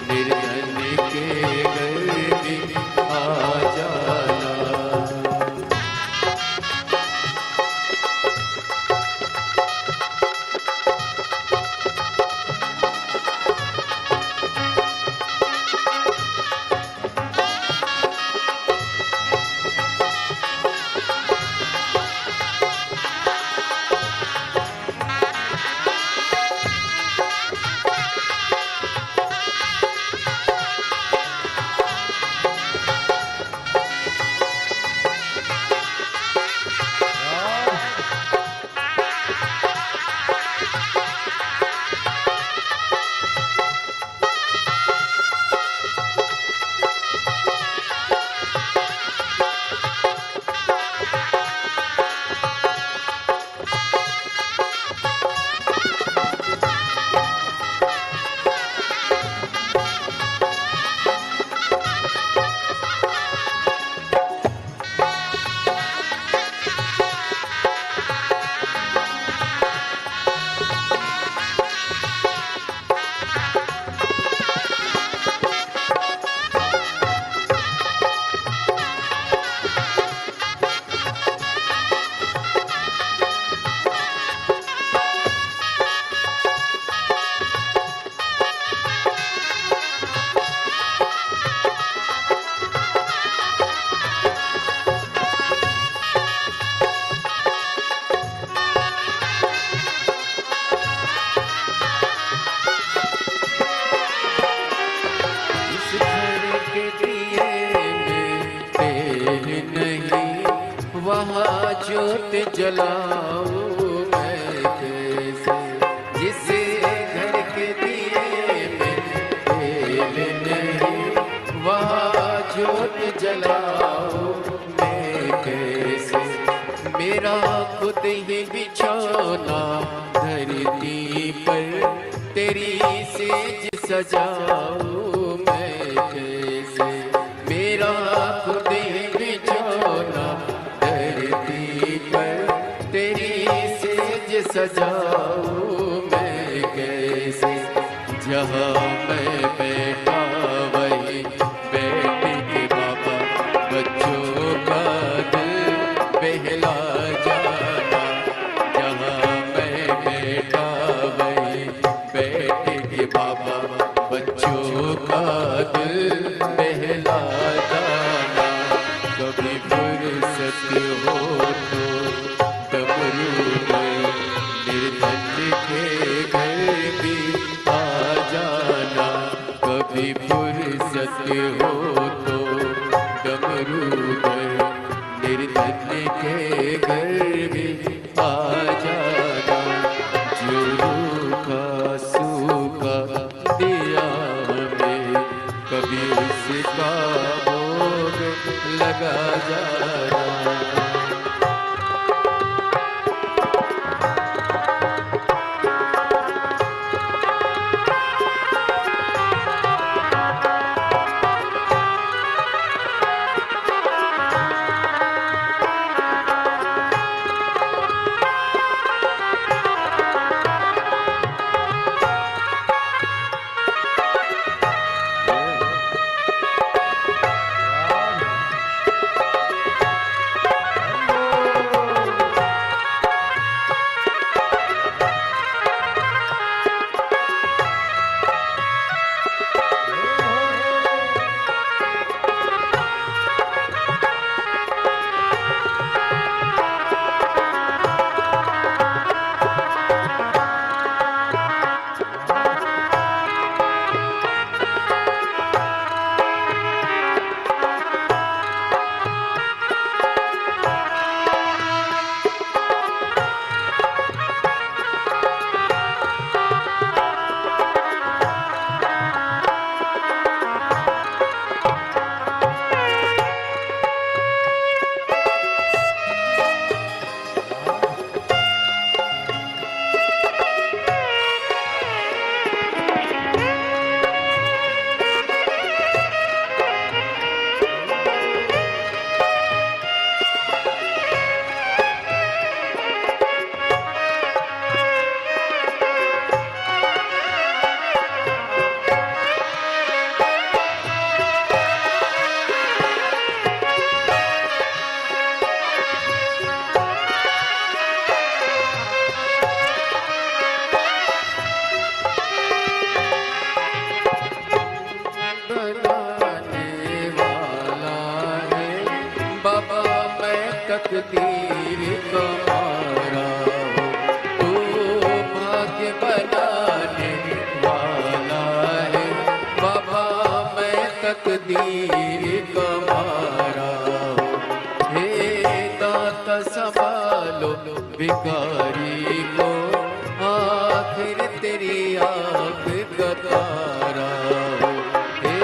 निर्धन के घर भी आ जाना। वहाँ ज्योत जलाऊं मैं कैसे, जिस घर के दिए में तेल नहीं। वहाँ ज्योत जलाऊं मैं कैसे, मेरा खुद ही बिछौना धरती पर तेरी सेज सजाऊं मैं कैसे। मेरा खुद ही बिछौना धरती पर तेरी सेज सजाऊं मैं कैसे। जहाँ मैं बैठा वही बैठ के बाबा बच्चों का दिल बहला जाना। जहाँ मैं बैठा वही बैठ के बाबा बच्चों का दिल बहला जाना। कभी फुर्सत हो तो डमरू में निर्धन लगा जाना। तकदीर तुम्हारा हो, तू भाग्य बनाने वाला है बाबा, मैं तकदीर तुम्हारा हो। हे दाता संभालो भिखारी को, आखिर तेरी आँख का तारा हो। हे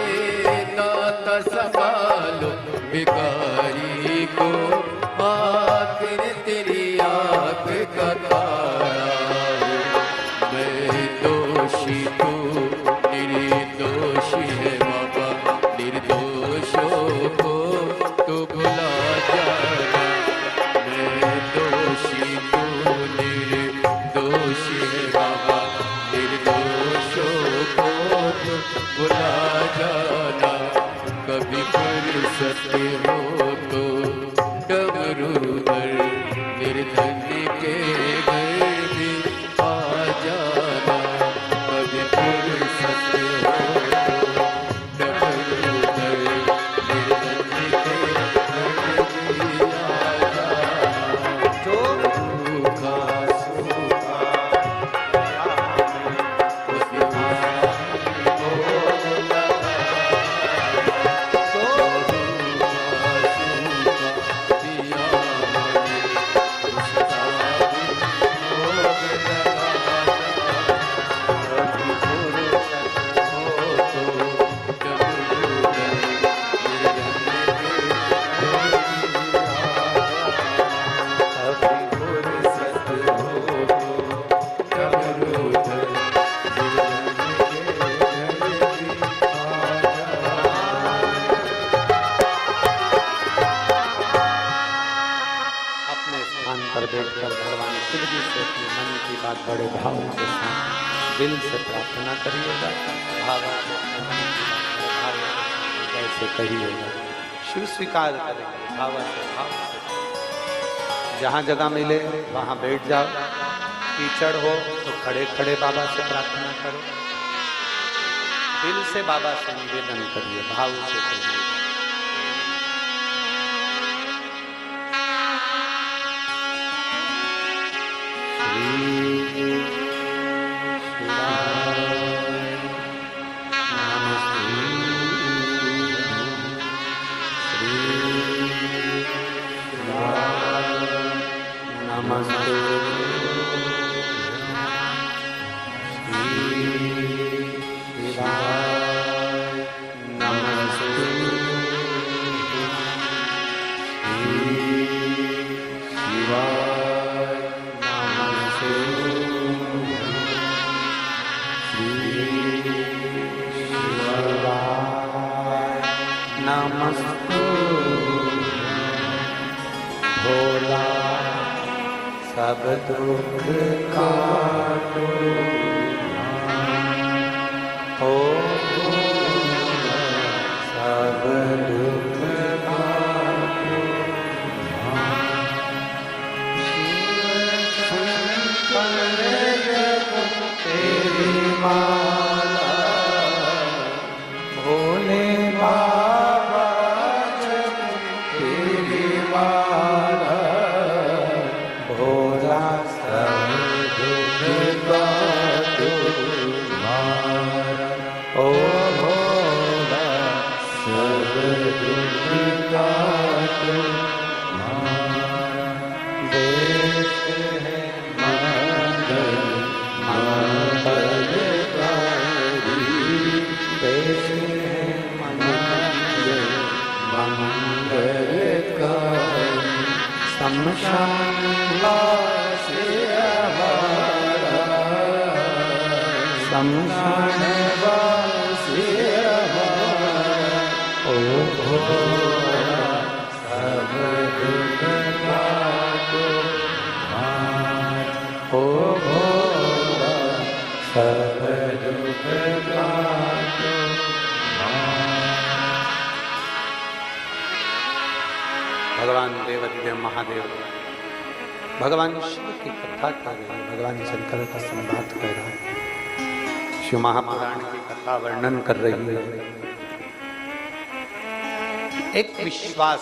दाता संभालो भिखारी को, आखिर तेरी आँख का तारा हो। मैं दोषी तू निर्दोषी है बाबा, निर्दोषों को तू भुला जाना। मैं दोषी तू निर्दोषी है बाबा, निर्दोषों को तू भुला जाना। कभी फुर्सत हो तो डमरूधर निर्धन के घर भी आ जाना। कभी फुर्सत हो तो डमरूधर निर्धन के घर भी आ जाना। सूखा सूखा पर बैठकर भगवान शिव जी से अपने मन की बात बड़े भाव के साथ दिल से प्रार्थना करिएगा। भाव से मन की बात भाव से कैसे कहिएगा, शिव स्वीकार करेंगे। भाव से जहाँ जगह मिले वहाँ बैठ जाओ, कीचड़ हो तो खड़े खड़े बाबा से प्रार्थना करो, दिल से बाबा से निवेदन करिए, भाव से करिए। नमस्ते शिवाय, नमस्ते नमस्तु भोला सब दुख काटो ओ भोला सब दुख काटो तेरी माला भोले बाबा तेरी माला भोला सब दुख काटो ओ भोला सब दुख काटो देश है मंगल मंगलकारी देश है मंगल मंगलकारी शमशान वासी हमारा शमशान वासी हमारा ओ भोला सब दुख काटो ओ भोला सब दुख काटो भगवान देवाधिदेव महादेव भगवान शिव की कथा कर रहे हैं, भगवान शंकर का संवाद कर रहा है, शिव महापुराण की कथा वर्णन कर रही है। एक विश्वास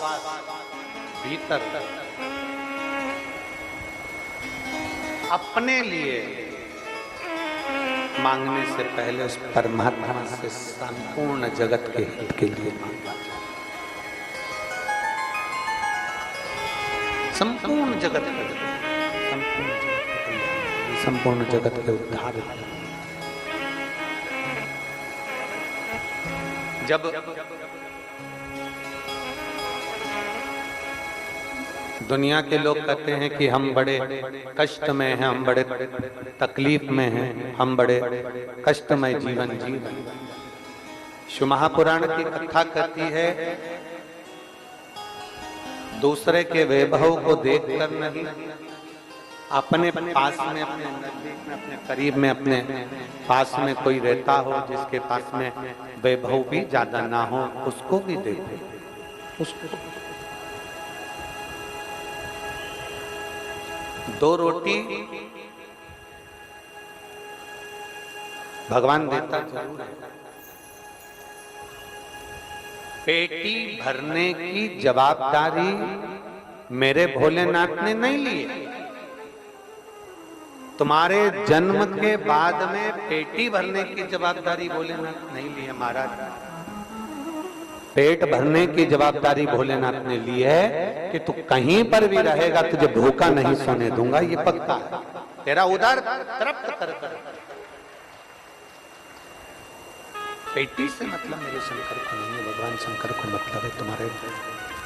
भीतर अपने लिए मांगने से पहले उस परमात्मा से संपूर्ण जगत के हित के लिए मांगा जाए। संपूर्ण जगत के संपूर्ण जगत के उद्धार जब दुनिया के लोग कहते हैं कि हम बड़े कष्ट में हैं, हम बड़े तकलीफ में हैं, हम बड़े कष्टमय जीवन जी रहे हैं। शिव महापुराण की कथा कहती है दूसरे के वैभव को देखकर नहीं, अपने पास में अपने नजदीक में अपने करीब में अपने पास में कोई रहता हो जिसके पास में वैभव भी ज्यादा ना हो उसको भी देखो, उसको दो रोटी भगवान देता जरूर है, पेटी भरने की जवाबदारी मेरे भोलेनाथ ने नहीं ली है। तुम्हारे जन्म के बाद में पेटी भरने की जवाबदारी भोलेनाथ नहीं ली है महाराज। पेट भरने की जवाबदारी भोलेनाथ ने ली है कि तू कहीं पर भी रहेगा तुझे भूखा नहीं सोने दूंगा, ये पक्का है। तेरा उदर तृप्त कर कर। पेटी से मतलब मेरे शंकर को नहीं है, भगवान शंकर को मतलब है तुम्हारे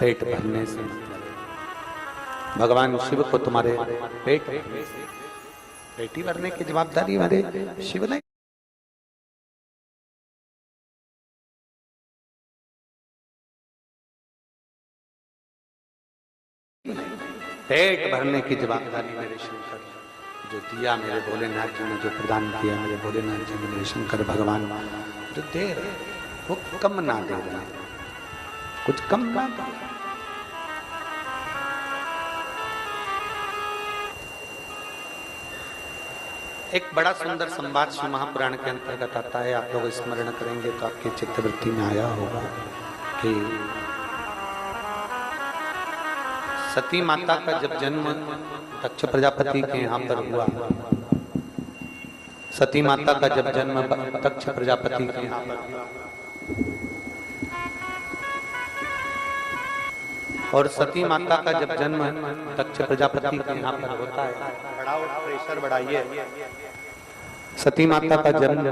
पेट भरने से मतलब है। भगवान शिव को तुम्हारे पेट भरने से, पेटी भरने की जवाबदारी मेरे शिव ने। पेट भरने की जवाबदारी मेरे शंकर जो दिया, मेरे भोलेनाथ जी ने जो प्रदान किया, मेरे भोलेनाथ जी ने मेरे शंकर भगवान जो दे रहे वो कम ना दे रहे, कुछ कम ना दे। एक बड़ा सुंदर संवाद शिव महापुराण के अंतर्गत आता है, आप लोग स्मरण करेंगे तो आपकी चित्तवृत्ति में आया होगा कि सती माता का जब जन्म दक्ष प्रजापति के यहाँ पर हुआ, सती माता का जब जन्म दक्ष प्रजापति के यहाँ पर हुआ और सती माता का जब जन्म दक्ष प्रजापति के यहाँ पर होता है, बढ़ाओ प्रेशर बढ़ाइए। सती माता का जन्म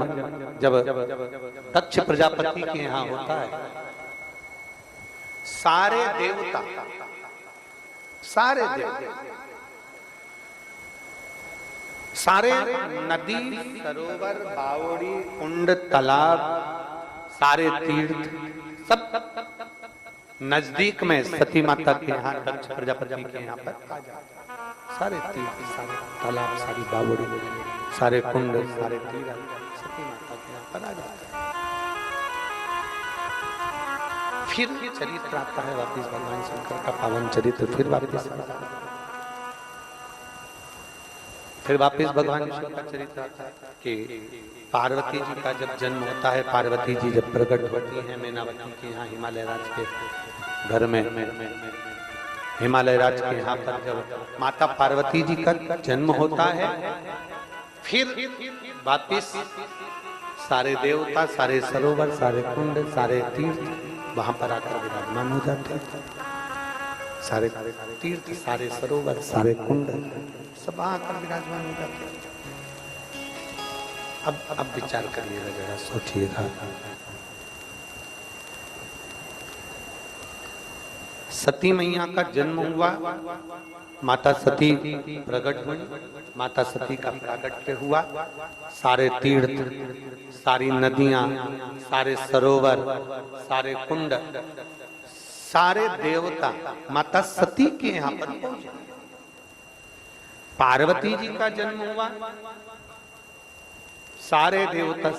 जब दक्ष प्रजापति के यहाँ होता है, सारे देवता, सारे देवता, सारे नदी सरोवर बावड़ी कुंड तालाब सारे तीर्थ सब नजदीक में सती माता के यहाँ दक्ष प्रजापति के यहाँ पर आ जाता, सारे तीर्थ, सारे तालाब, सारी बावड़ी, सारे कुंड, सारे तीर्थ सती माता के यहाँ पर आ जाता है। फिर चरित्र आता है वापिस भगवान शंकर का पावन चरित्र, फिर वापिस भगवान शिव का चरित्र आता है कि पार्वती जी का जब जन्म होता है, पार्वती जी जब प्रकट होती है मैनावती के यहाँ हिमालय राज के घर में, हिमालय राज के यहाँ पर जब माता पार्वती जी का जन्म होता है, फिर वापिस सारे देवता, सारे सरोवर, सारे कुंड, सारे तीर्थ वहां पर आकर विराजमान हो जाते हैं। सारे तीर्थ, सारे सरोवर, सारे कुंड सब आकर विराजमान हो जाते हैं। अब विचार करिएगा, जरा सोचिएगा, सती मैया का जन्म हुआ, माता सती प्रकट हुई, माता सती का प्रागट्य हुआ, सारे तीर्थ, सारी नदियां, सारे सरोवर, सारे कुंड, सारे देवता माता सती के यहाँ पर पहुंचे। पार्वती जी का जन्म हुआ, सारे देवता,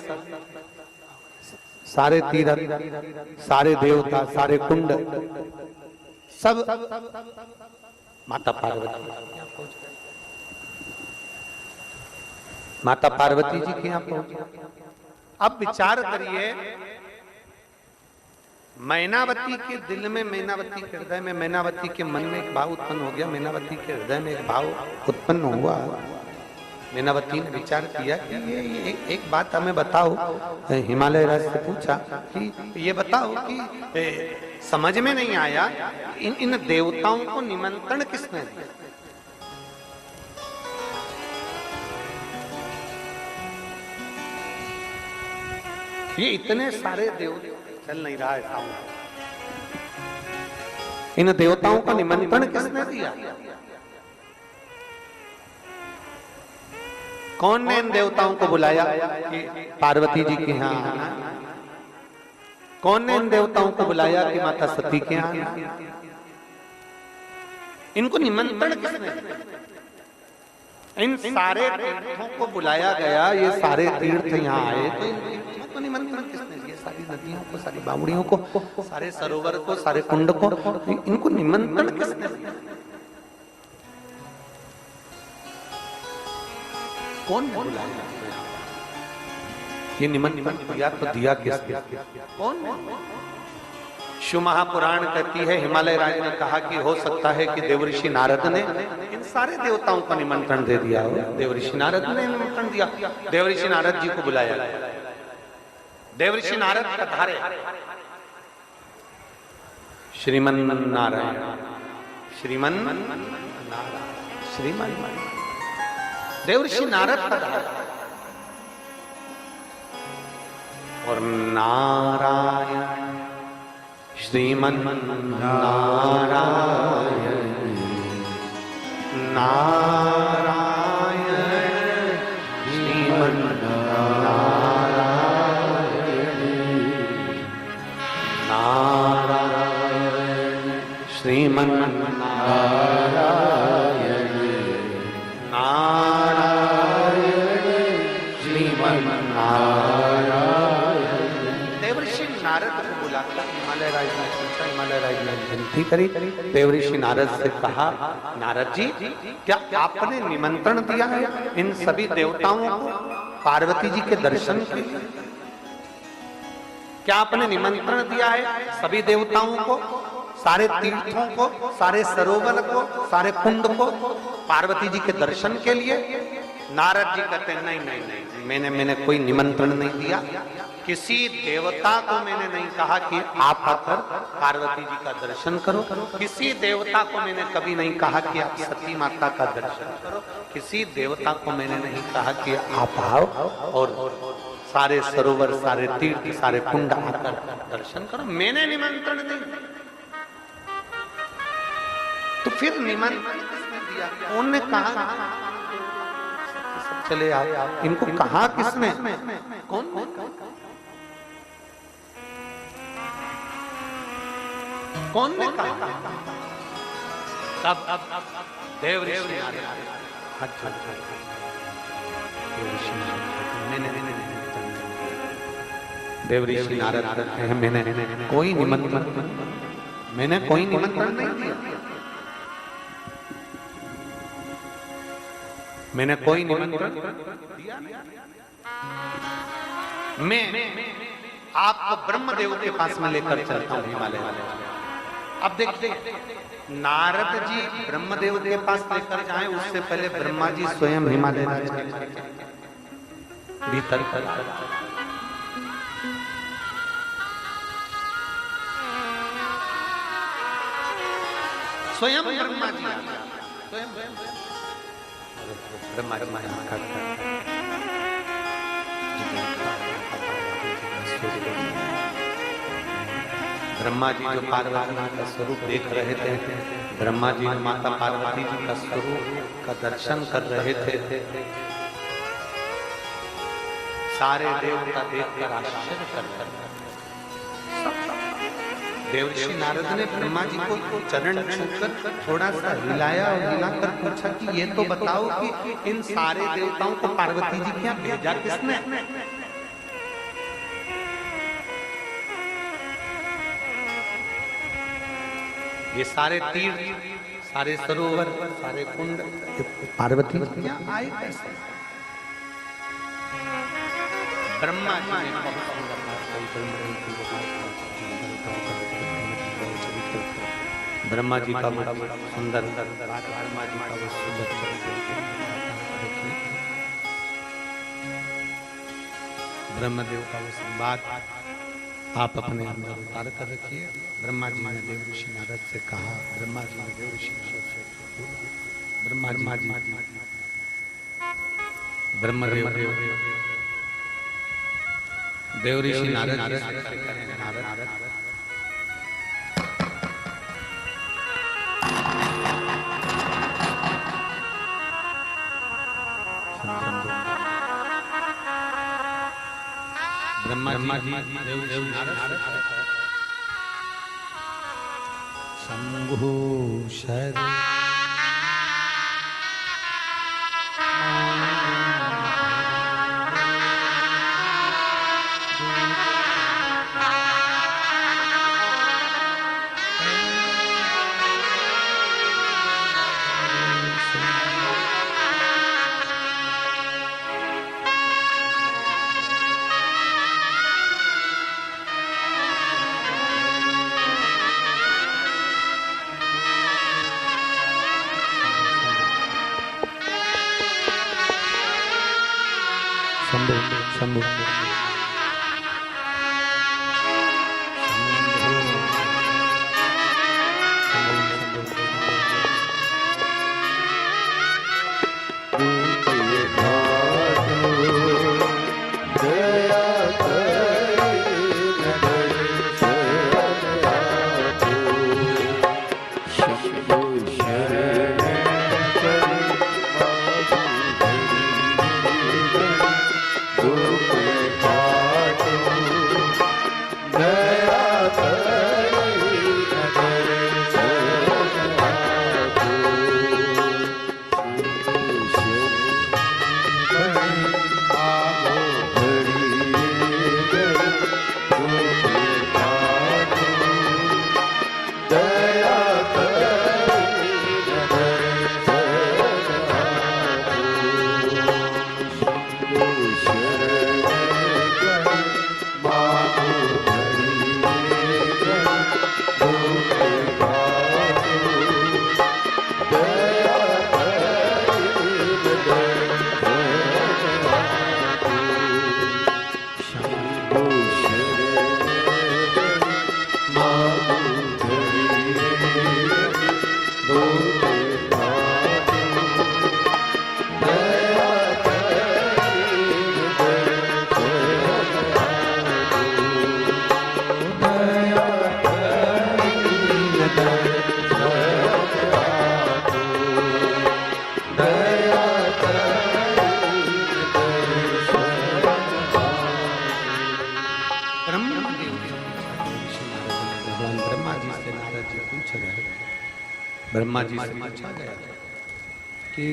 सारे तीर्थ, सारे देवता, सारे कुंड सब माता पार्वती पहुंचे। माता पार्वती जी के यहाँ पहुंचे। अब विचार करिए, मैनावती के दिल में, मैनावती के हृदय में, मैनावती के मन में एक भाव उत्पन्न हो गया, मैनावती के हृदय में एक भाव उत्पन्न हुआ। मैनावती ने विचार किया कि ये एक बात हमें बताओ, हिमालय राज से पूछा कि ये बताओ कि समझ में नहीं आया, इन देवताओं को निमंत्रण किसने दिया? ये इतने सारे देवता, चल नहीं रहा है, इन देवताओं का निमंत्रण किसने दिया? कौन ने इन देवताओं को बुलाया कि पार्वती जी के यहाँ आना? कौन ने इन देवताओं को बुलाया कि माता सती के यहाँ आना? इनको निमंत्रण किसने दिया? इन सारे तीर्थों को बुलाया गया, ये सारे तीर्थ यहाँ आए, तो इन तीर्थों को निमंत्रण किसने दिया? सारी नदियों को, सारी बावड़ियों को, सारे सरोवर को, सारे कुंड को, इनको निमंत्रण किसने दिया? कौन बुलाया? ये निमंत्रण दिया तो दिया किसने? कौन? शिव महापुराण कहती है, हिमालय राज ने कहा कि हो सकता है कि देवऋषि नारद ने इन सारे देवताओं को निमंत्रण दे दिया हो। देवऋषि नारद ने निमंत्रण दिया, देवऋषि नारद जी को बुलाया। देवऋषि नारद पधारे, श्रीमन नारायण, श्रीमन नारायण, श्रीमन देवऋषि नारद पधारे और नारायण, श्रीमन नारायण, नारायण, श्रीमन नारायण, नारायण, श्रीमन नारायण, नारायण, श्रीमन नारायण। देवऋषि नारद को बुलाकर हिमालय राज ने पूछा, हिमालय राज ने विनती करी, देवऋषि नारद से कहा, नारद जी क्या आपने निमंत्रण दिया है इन सभी देवताओं को पार्वती जी के दर्शन के लिए? क्या आपने निमंत्रण दिया है सभी देवताओं को, सारे तीर्थों को, सारे सरोवर को, सारे कुंड को पार्वती जी के दर्शन के लिए? नारद जी कहते हैं, नहीं नहीं नहीं, मैंने कोई निमंत्रण नहीं दिया, किसी देवता को मैंने नहीं कहा कि आप आकर पार्वती जी का दर्शन करो, किसी देवता को मैंने कभी नहीं कहा कि आप सती माता का दर्शन करो, किसी देवता को मैंने नहीं कहा कि आप आओ और सारे सरोवर, सारे तीर्थ, सारे कुंड आकर दर्शन करो, मैंने निमंत्रण नहीं। तो फिर निमंत्रण किसने दिया? कौन ने कहा चले आओ? इनको कहा किसने? कौन? कौन ने कहा? तब देव ऋषि नारद, अच्छा देव ऋषि नारद कहते हैं मैंने कोई निमंत्रण नहीं दिया, मैंने कोई निमंत्रण दिया। मैं आपको ब्रह्मदेव के पास में लेकर चलता हूं हिमालय। अब देखिए नारद जी ब्रह्मदेव के पास लेकर जाएं उससे पहले ब्रह्मा जी स्वयं हिमालय भीतर स्वयं ब्रह्मा जी स्वयं ब्रह्मा ब्रह्मा जी जो पार्वती का स्वरूप देख रहे थे, ब्रह्मा जी जो माता पार्वती जी का स्वरूप का दर्शन कर रहे थे, सारे देवता देखकर आश्चर्य कर रहे। देवर्षि नारद ने ब्रह्मा जी को चरण छूकर थोड़ा सा हिलाया और हिलाकर पूछा कि ये तो बताओ कि इन सारे देवताओं को पार्वती जी क्या भेजा किसने? ये सारे तीर्थ, सारे सरोवर, सारे कुंड पार्वती जी क्या आए कैसे? ब्रह्मा जी ने बहुत सुंदर बात कही। ब्रह्मा जी का सुंदर ब्रह्मा जी का वो सुंदर ब्रह्मदेव का वो संवाद आप अपने अंदर उतार कर रखिए। ब्रह्मा जी ने देव ऋषि नारद से कहा, ब्रह्मा जी ने देव ऋषि नारद से ब्रह्मा जी ब्रह्मदेव देव ऋषि नारद से कहें नारद ब्रह्मा जी देव नारद शंभु शर शंभु भगवान ब्रह्मा जी से पूछ रहे ब्रह्मा जी से पूछा गया कि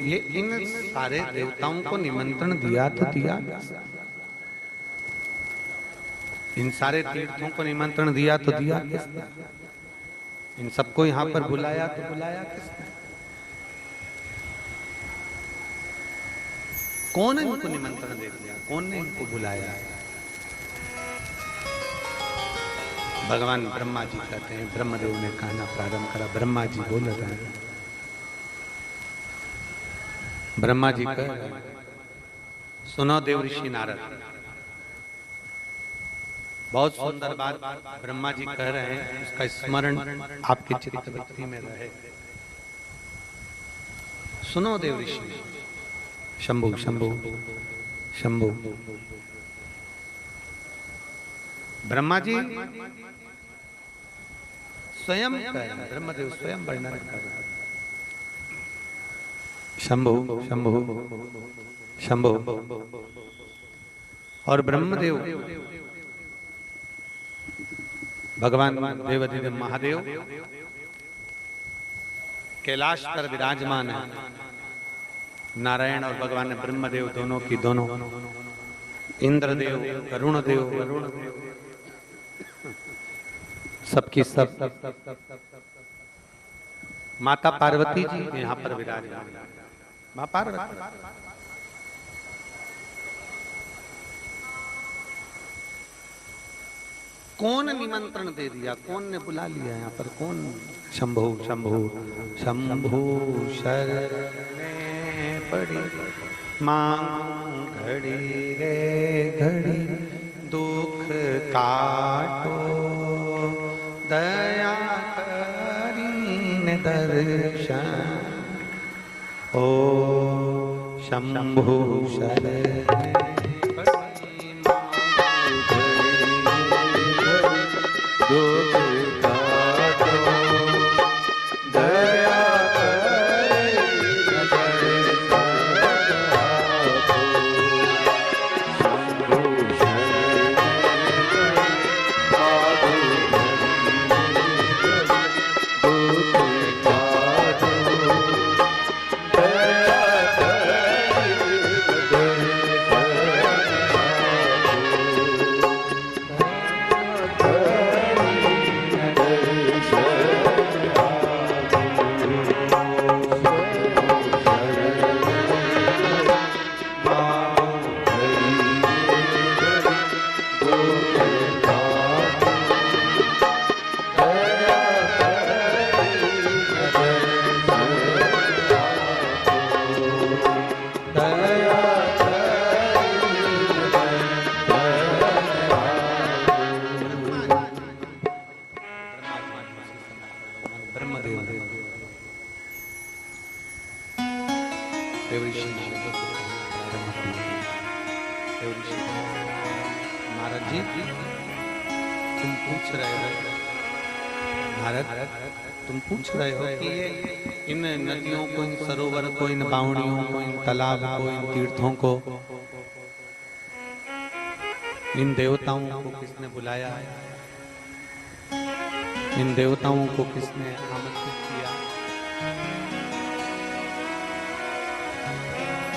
ये इन सारे देवताओं को निमंत्रण दिया तो दिया, इन सारे तीर्थों को निमंत्रण दिया तो दिया किसने, इन सबको यहाँ पर बुलाया तो बुलाया किसने, कौन इनको निमंत्रण दे दिया, कौन ने इनको बुलाया। भगवान ब्रह्मा जी कहते हैं, ब्रह्मदेव ने कहना प्रारंभ करा, ब्रह्मा जी बोल रहे हैं, ब्रह्मा जी कह रहे हैं, सुनो देव ऋषि नारद, बहुत सुंदर बात ब्रह्मा जी कह रहे हैं, उसका स्मरण आपके चित्त वृत्ति में रहे। सुनो देव ऋषि, शंभु शंभु शंभु, ब्रह्मा जी स्वयं कह रहे हैं, ब्रह्मदेव स्वयं वर्णन कर रहे हैं, शंभु शंभु शंभु। और ब्रह्मदेव भगवान देवाधिदेव महादेव कैलाश पर विराजमान है, नारायण और भगवान ब्रह्मदेव दोनों की दोनों, इंद्रदेव वरुण देव सबकी सब, माता पार्वती जी यहाँ पर विराजमान, माँ पार्वती। कौन निमंत्रण दे दिया, कौन ने बुला लिया यहाँ पर, कौन। शंभु शंभु शंभु शरणे पड़ी मां घड़ी रे घड़ी, दुख काटो दया करीन दर्शन, ओ शंभु शरणे पड़ी दुख काटो दया महाराज जी तुम पूछ रहे हो, महाराज तुम पूछ रहे हो कि इन नदियों को, इन सरोवर को, इन बावड़ियों को, इन तालाब को, इन तीर्थों को, इन देवताओं को किसने बुलाया है, इन देवताओं को किसने आमंत्रित किया,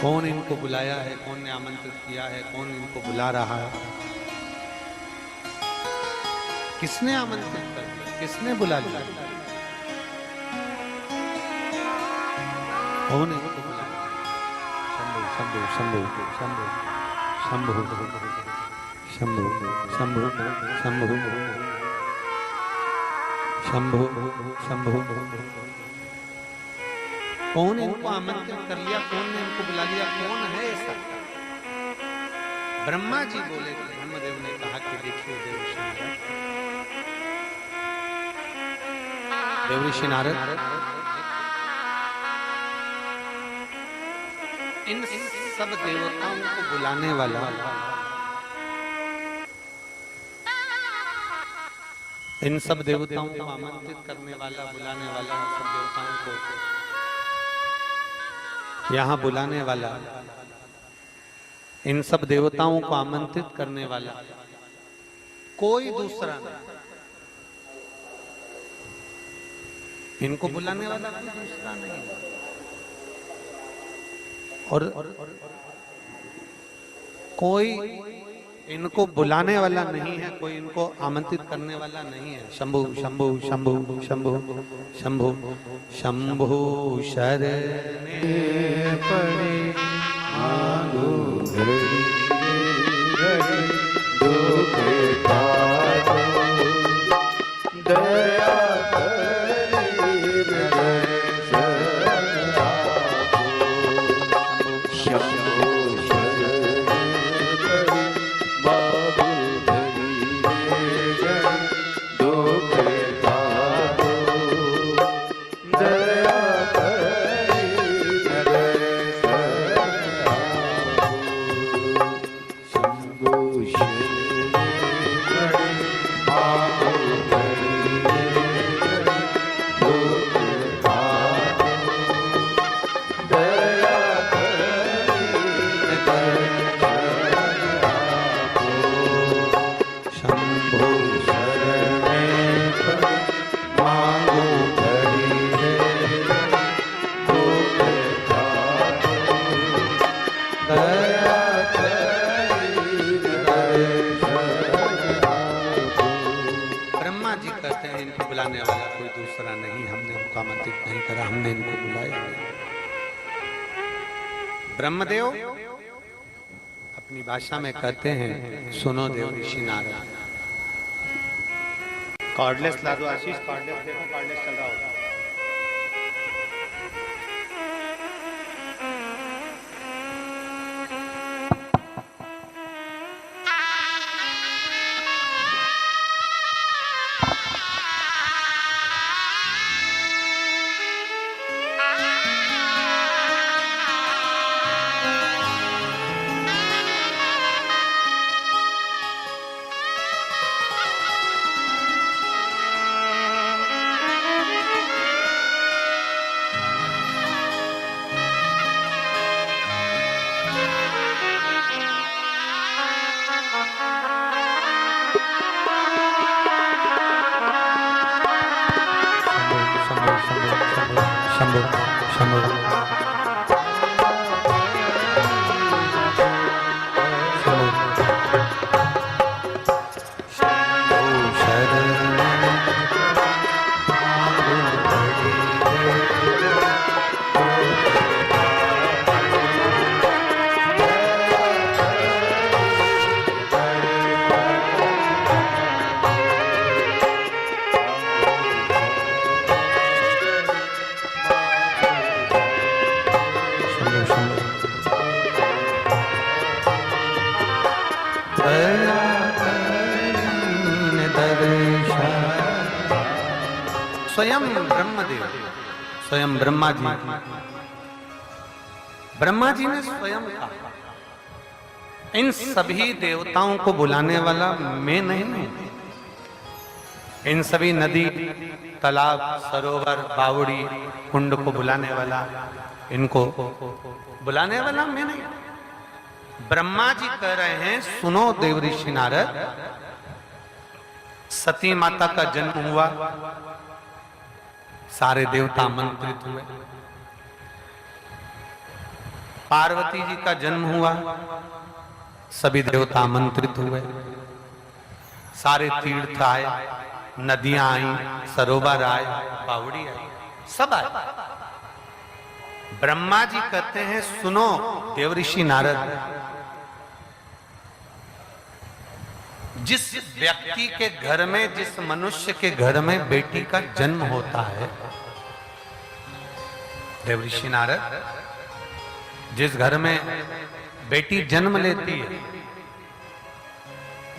कौन इनको बुलाया है, कौन ने आमंत्रित किया है, कौन इनको बुला रहा है, किसने आमंत्रित कर दिया, किसने बुला लिया, कौन इनको बुलाया। शंभु शंभु शंभु शंभु शंभु शंभु शंभु शंभु शंभु शंभु। कौन इनको आमंत्रित कर लिया, कौन ने इनको बुला लिया, कौन है ऐसा। ब्रह्मा जी बोले, ब्रह्मदेव ने कहा कि देखिए देवऋषि नारद, इन सब देवताओं को बुलाने वाला, इन सब देवताओं को आमंत्रित करने वाला, बुलाने वाला, इन सब देवताओं को यहाँ बुलाने वाला, इन सब देवताओं को आमंत्रित करने वाला कोई दूसरा नहीं, इनको बुलाने वाला कोई दूसरा नहीं है। और कोई इनको बुलाने वाला नहीं है, कोई इनको आमंत्रित करने वाला नहीं है। शंभु शंभु शंभु शंभु शंभु शंभु शरणे पड़े मांगो धरी धरी दुख पारो दया करी दर्शन आपो शंभो शरण पड़े बाबू धरी धरी दुख पारो दया ब्रह्मा जी कहते हैं इनको बुलाने वाला कोई दूसरा नहीं, हमने इनको आमंत्रित नहीं करा, हमने इनको बुलाया नहीं। ब्रह्मदेव अपनी भाषा में कहते हैं, सुनो देव ऋषि नारद। कॉर्डलेस ला दो आशीष, कॉर्डलेस देखो, कॉर्डलेस चल रहा होगा। शंभु शंभु स्वयं ब्रह्मदेव, स्वयं ब्रह्मा जी, ब्रह्मा जी ने स्वयं कहा, इन सभी देवताओं को बुलाने वाला मैं नहीं हूं। इन सभी नदी, तालाब, सरोवर, बावड़ी, कुंड को बुलाने वाला, इनको बुलाने वाला मैं नहीं। ब्रह्मा जी कह रहे हैं, सुनो देव ऋषि नारद, सती माता का जन्म हुआ, सारे देवता आमंत्रित हुए। पार्वती जी का जन्म हुआ, सभी देवता आमंत्रित हुए। सारे तीर्थ आए, नदियां आई, सरोवर आए, बावड़ी आई, सब आए। ब्रह्मा जी कहते हैं, सुनो देव ऋषि नारद, जिस व्यक्ति के घर में, जिस मनुष्य के घर में बेटी का जन्म होता है, देव ऋषि नारद, जिस घर में बेटी जन्म लेती है,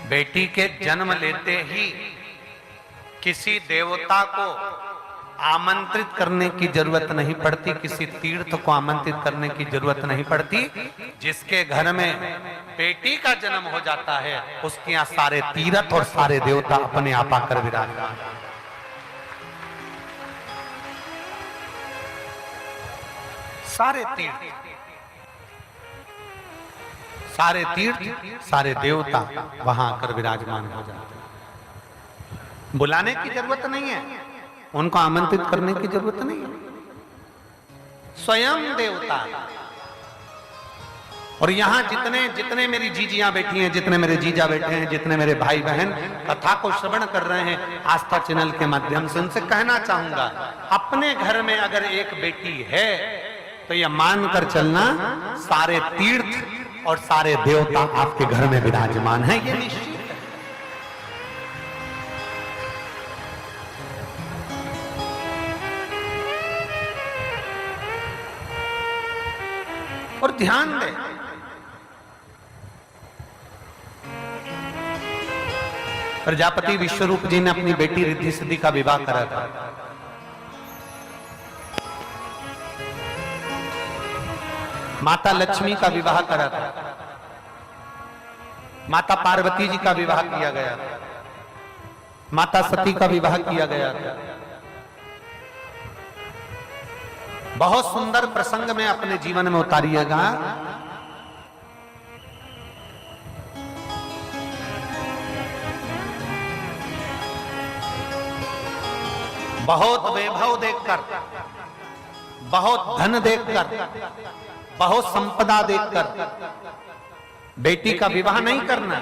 बेटी के जन्म लेते ही किसी देवता को आमंत्रित करने की जरूरत नहीं पड़ती, किसी तीर्थ को आमंत्रित करने की जरूरत नहीं पड़ती। जिसके घर में बेटी का जन्म हो जाता है, उसके यहाँ सारे तीर्थ और सारे देवता अपने आप आकर विराजमान। सारे तीर्थ, सारे तीर्थ, सारे देवता वहां आकर विराजमान हो जाते हैं। बुलाने की जरूरत नहीं है, उनको आमंत्रित करने की जरूरत नहीं है, स्वयं देवता। और यहां जितने जितने मेरी जीजियां बैठी हैं, जितने मेरे जीजा बैठे हैं, जितने मेरे भाई बहन कथा को श्रवण कर रहे हैं आस्था चैनल के माध्यम से, उनसे कहना चाहूंगा, अपने घर में अगर एक बेटी है तो यह मानकर चलना सारे तीर्थ और सारे देवता आपके घर में विराजमान है, ये निश्चित है। और ध्यान दें, प्रजापति विश्वरूप जी ने अपनी बेटी रिद्धि सिद्धि का विवाह करा था। माता लक्ष्मी का विवाह करा था, माता पार्वती जी का विवाह किया गया था, माता सती का विवाह किया गया था। बहुत सुंदर प्रसंग में अपने जीवन में उतारिएगा। बहुत वैभव देखकर, बहुत धन देखकर, बहुत संपदा देखकर बेटी का विवाह नहीं करना।